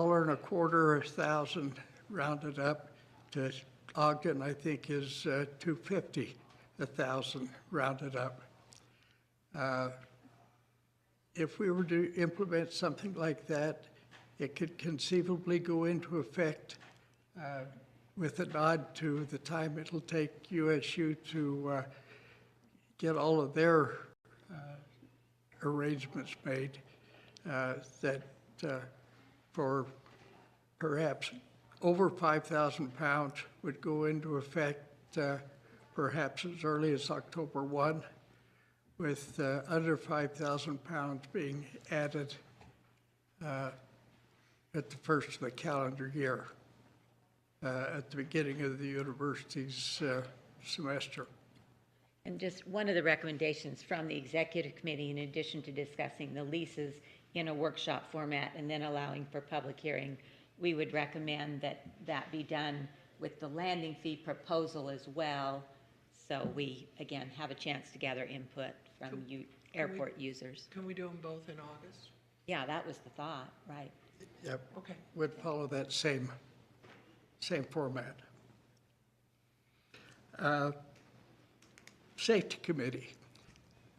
or $1,000 rounded up to Ogden, I think, is $250, $1,000 rounded up. If we were to implement something like that, it could conceivably go into effect with a nod to the time it'll take USU to get all of their arrangements made, that for perhaps over 5,000 pounds would go into effect perhaps as early as October 1, with under 5,000 pounds being added at the first of the calendar year, at the beginning of the university's semester. And just one of the recommendations from the executive committee, in addition to discussing the leases in a workshop format and then allowing for public hearing, we would recommend that that be done with the landing fee proposal as well. So we, again, have a chance to gather input from airport users. Can we do them both in August? Yeah, that was the thought, right? Yep, Okay. would follow that same format. Safety Committee.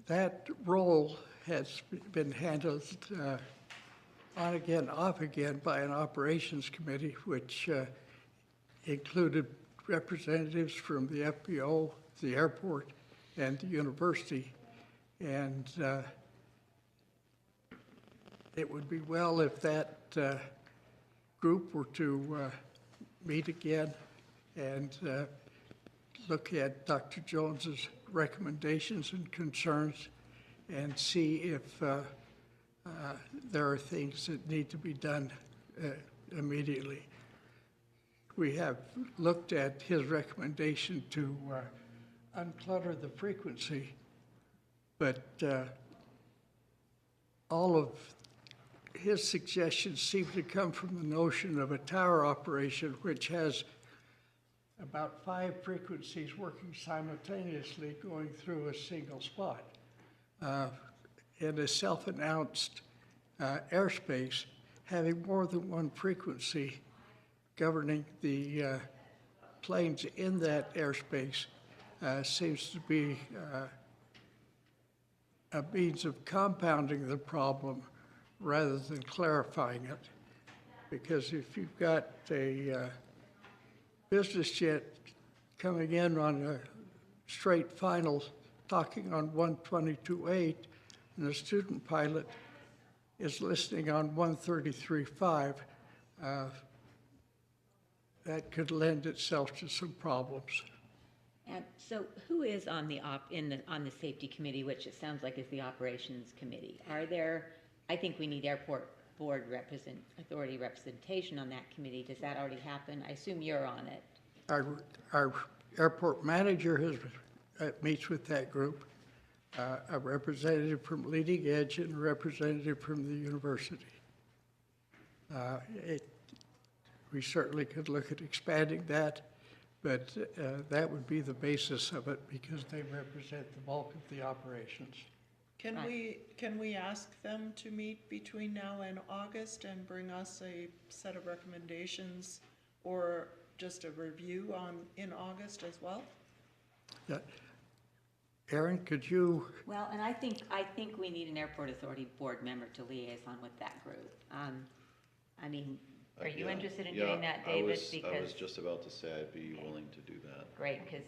That role has been handled on again, off again by an operations committee, which included representatives from the FBO, the airport, and the university. And it would be well if that group were to meet again and look at Dr. Jones's recommendations and concerns and see if there are things that need to be done immediately. We have looked at his recommendation to unclutter the frequency, but all of his suggestions seem to come from the notion of a tower operation which has about 5 frequencies working simultaneously going through a single spot. In a self-announced airspace, having more than one frequency governing the planes in that airspace seems to be a means of compounding the problem rather than clarifying it. Because if you've got a business jet coming in on a straight final talking on 122.8 and the student pilot is listening on 133.5, that could lend itself to some problems. And so who is on the on the safety committee, which it sounds like is the operations committee? Are there, I think we need airport board authority representation on that committee. Does that already happen? I assume you're on it. Our airport manager meets with that group, a representative from Leading Edge and a representative from the university. we certainly could look at expanding that, but that would be the basis of it because they represent the bulk of the operations. Can we ask them to meet between now and August and bring us a set of recommendations or just a review in August as well? Yeah. Aaron, could you, Well, and I think we need an airport authority board member to liaison with that group. I mean, are you Yeah, interested in yeah, doing that, I David? was Because, just about to say I'd be willing to do that. great, because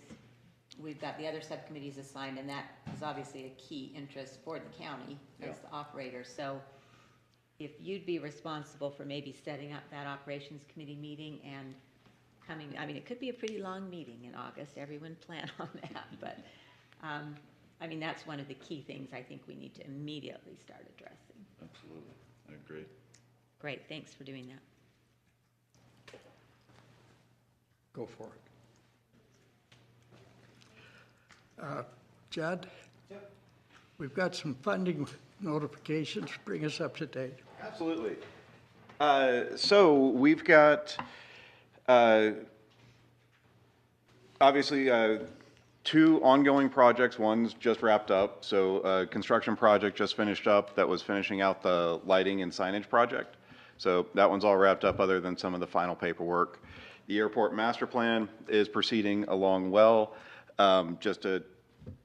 we've got the other subcommittees assigned, and that is obviously a key interest for the county as Yeah. the operator. So if you'd be responsible for maybe setting up that operations committee meeting and coming, I mean, it could be a pretty long meeting in August, everyone plan on that, but, I mean, that's one of the key things I think we need to immediately start addressing. Absolutely, I agree. Great, thanks for doing that. go for it. Judd? Yep. We've got some funding notifications. Bring us up to date. Absolutely. So we've got, obviously, two ongoing projects. One's just wrapped up. So a construction project just finished up that was finishing out the lighting and signage project. So that one's all wrapped up other than some of the final paperwork. The airport master plan is proceeding along well. Just to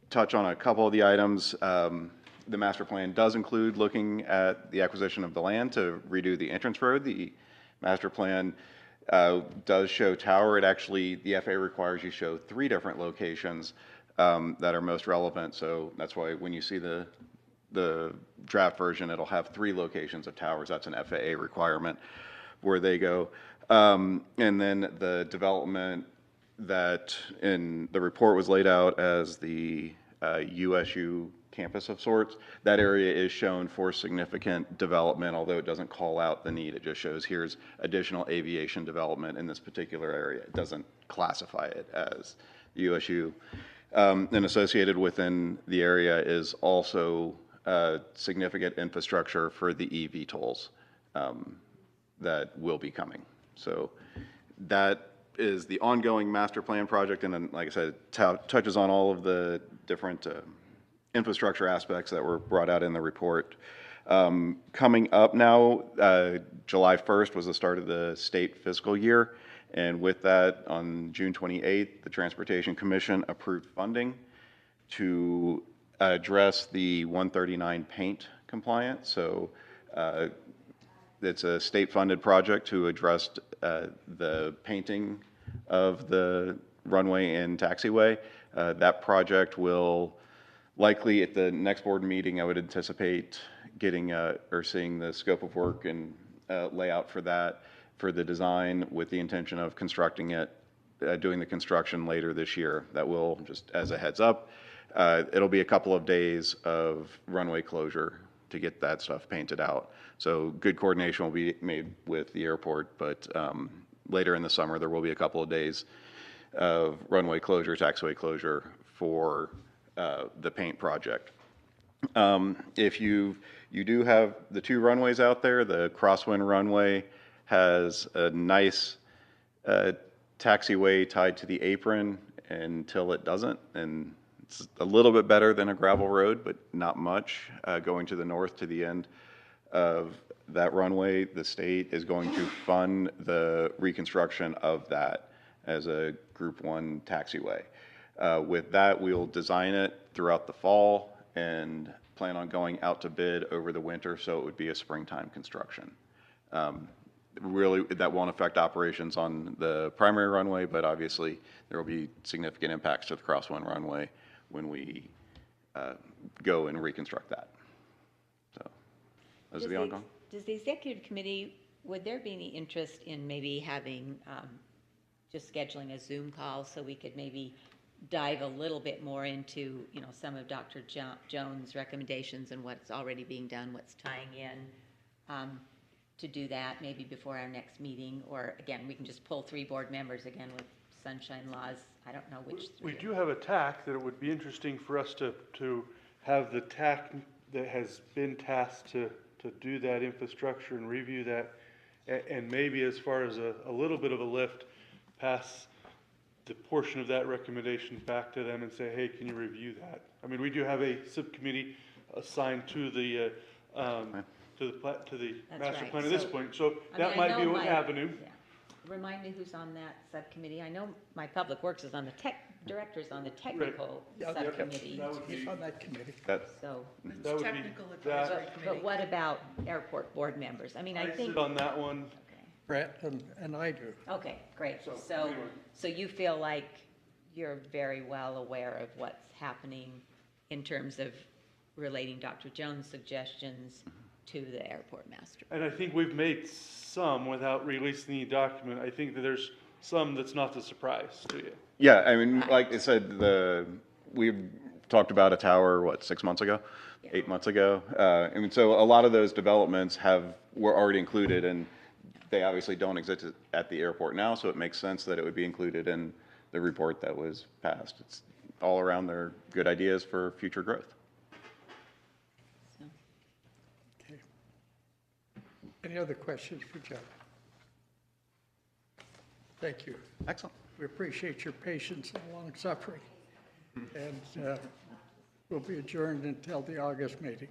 touch on a couple of the items, the master plan does include looking at the acquisition of the land to redo the entrance road. The master plan does show tower. It actually, the FAA requires you show 3 different locations that are most relevant. So that's why when you see the draft version, it'll have 3 locations of towers. That's an FAA requirement where they go. And then the development that in the report was laid out as the USU campus of sorts. That area is shown for significant development, although it doesn't call out the need. It just shows here's additional aviation development in this particular area. It doesn't classify it as USU. And associated within the area is also significant infrastructure for the EV tolls that will be coming. So that is the ongoing master plan project, and then, like I said, it touches on all of the different infrastructure aspects that were brought out in the report. Coming up now, July 1st was the start of the state fiscal year, and with that, on June 28th, the Transportation Commission approved funding to address the 139 paint compliance. So it's a state-funded project to address the painting of the runway and taxiway. That project will likely, at the next board meeting, I would anticipate getting or seeing the scope of work and layout for that, for the design, with the intention of constructing it, doing the construction later this year. That will, just as a heads up, it'll be a couple of days of runway closure to get that stuff painted out. So good coordination will be made with the airport, but later in the summer, there will be a couple of days of runway closure, taxiway closure for the paint project. If you do have the 2 runways out there, the crosswind runway has a nice taxiway tied to the apron until it doesn't, and it's a little bit better than a gravel road, but not much. Going to the north to the end of that runway, the state is going to fund the reconstruction of that as a Group 1 taxiway. With that, we'll design it throughout the fall and plan on going out to bid over the winter, so it would be a springtime construction. Really, that won't affect operations on the primary runway, but obviously there will be significant impacts to the crosswind runway when we go and reconstruct that. So those are the ongoing. Does the executive committee, would there be any interest in maybe having, just scheduling a Zoom call so we could maybe dive a little bit more into, you know, some of Dr. Jones' recommendations and what's already being done, what's tying in, to do that maybe before our next meeting? Or again, we can just pull 3 board members again with sunshine laws. I don't know which 3. We do have a TAC that it would be interesting for us to have the TAC that has been tasked to do that infrastructure and review that And maybe as far as a little bit of a lift, pass the portion of that recommendation back to them and say, hey, can you review that? I mean, we do have a subcommittee assigned to the That's master right. plan at this So, point, so I that mean, I might be know an my- avenue. yeah. Remind me who's on that subcommittee. I know my Public Works is on the director's on the technical Yeah, subcommittee, That would be, He's on that committee. so. that would be Technical that. advisory But committee. what about airport board members? I mean, I think, sit on that one. okay, Brett and I do. okay, great. So, So, anyway. so you feel like you're very well aware of what's happening in terms of relating Dr. Jones' suggestions to the airport master? And I think we've made some without releasing the document. I think that there's some that's not a surprise to you. Yeah, I mean, Right. like I said, we've talked about a tower, what, 6 months ago? Yeah. 8 months ago? And so a lot of those developments were already included, and they obviously don't exist at the airport now, so it makes sense that it would be included in the report that was passed. It's all around their good ideas for future growth. So, Okay. Any other questions for Joe? Thank you. Excellent. We appreciate your patience and long suffering. And we'll be adjourned until the August meeting.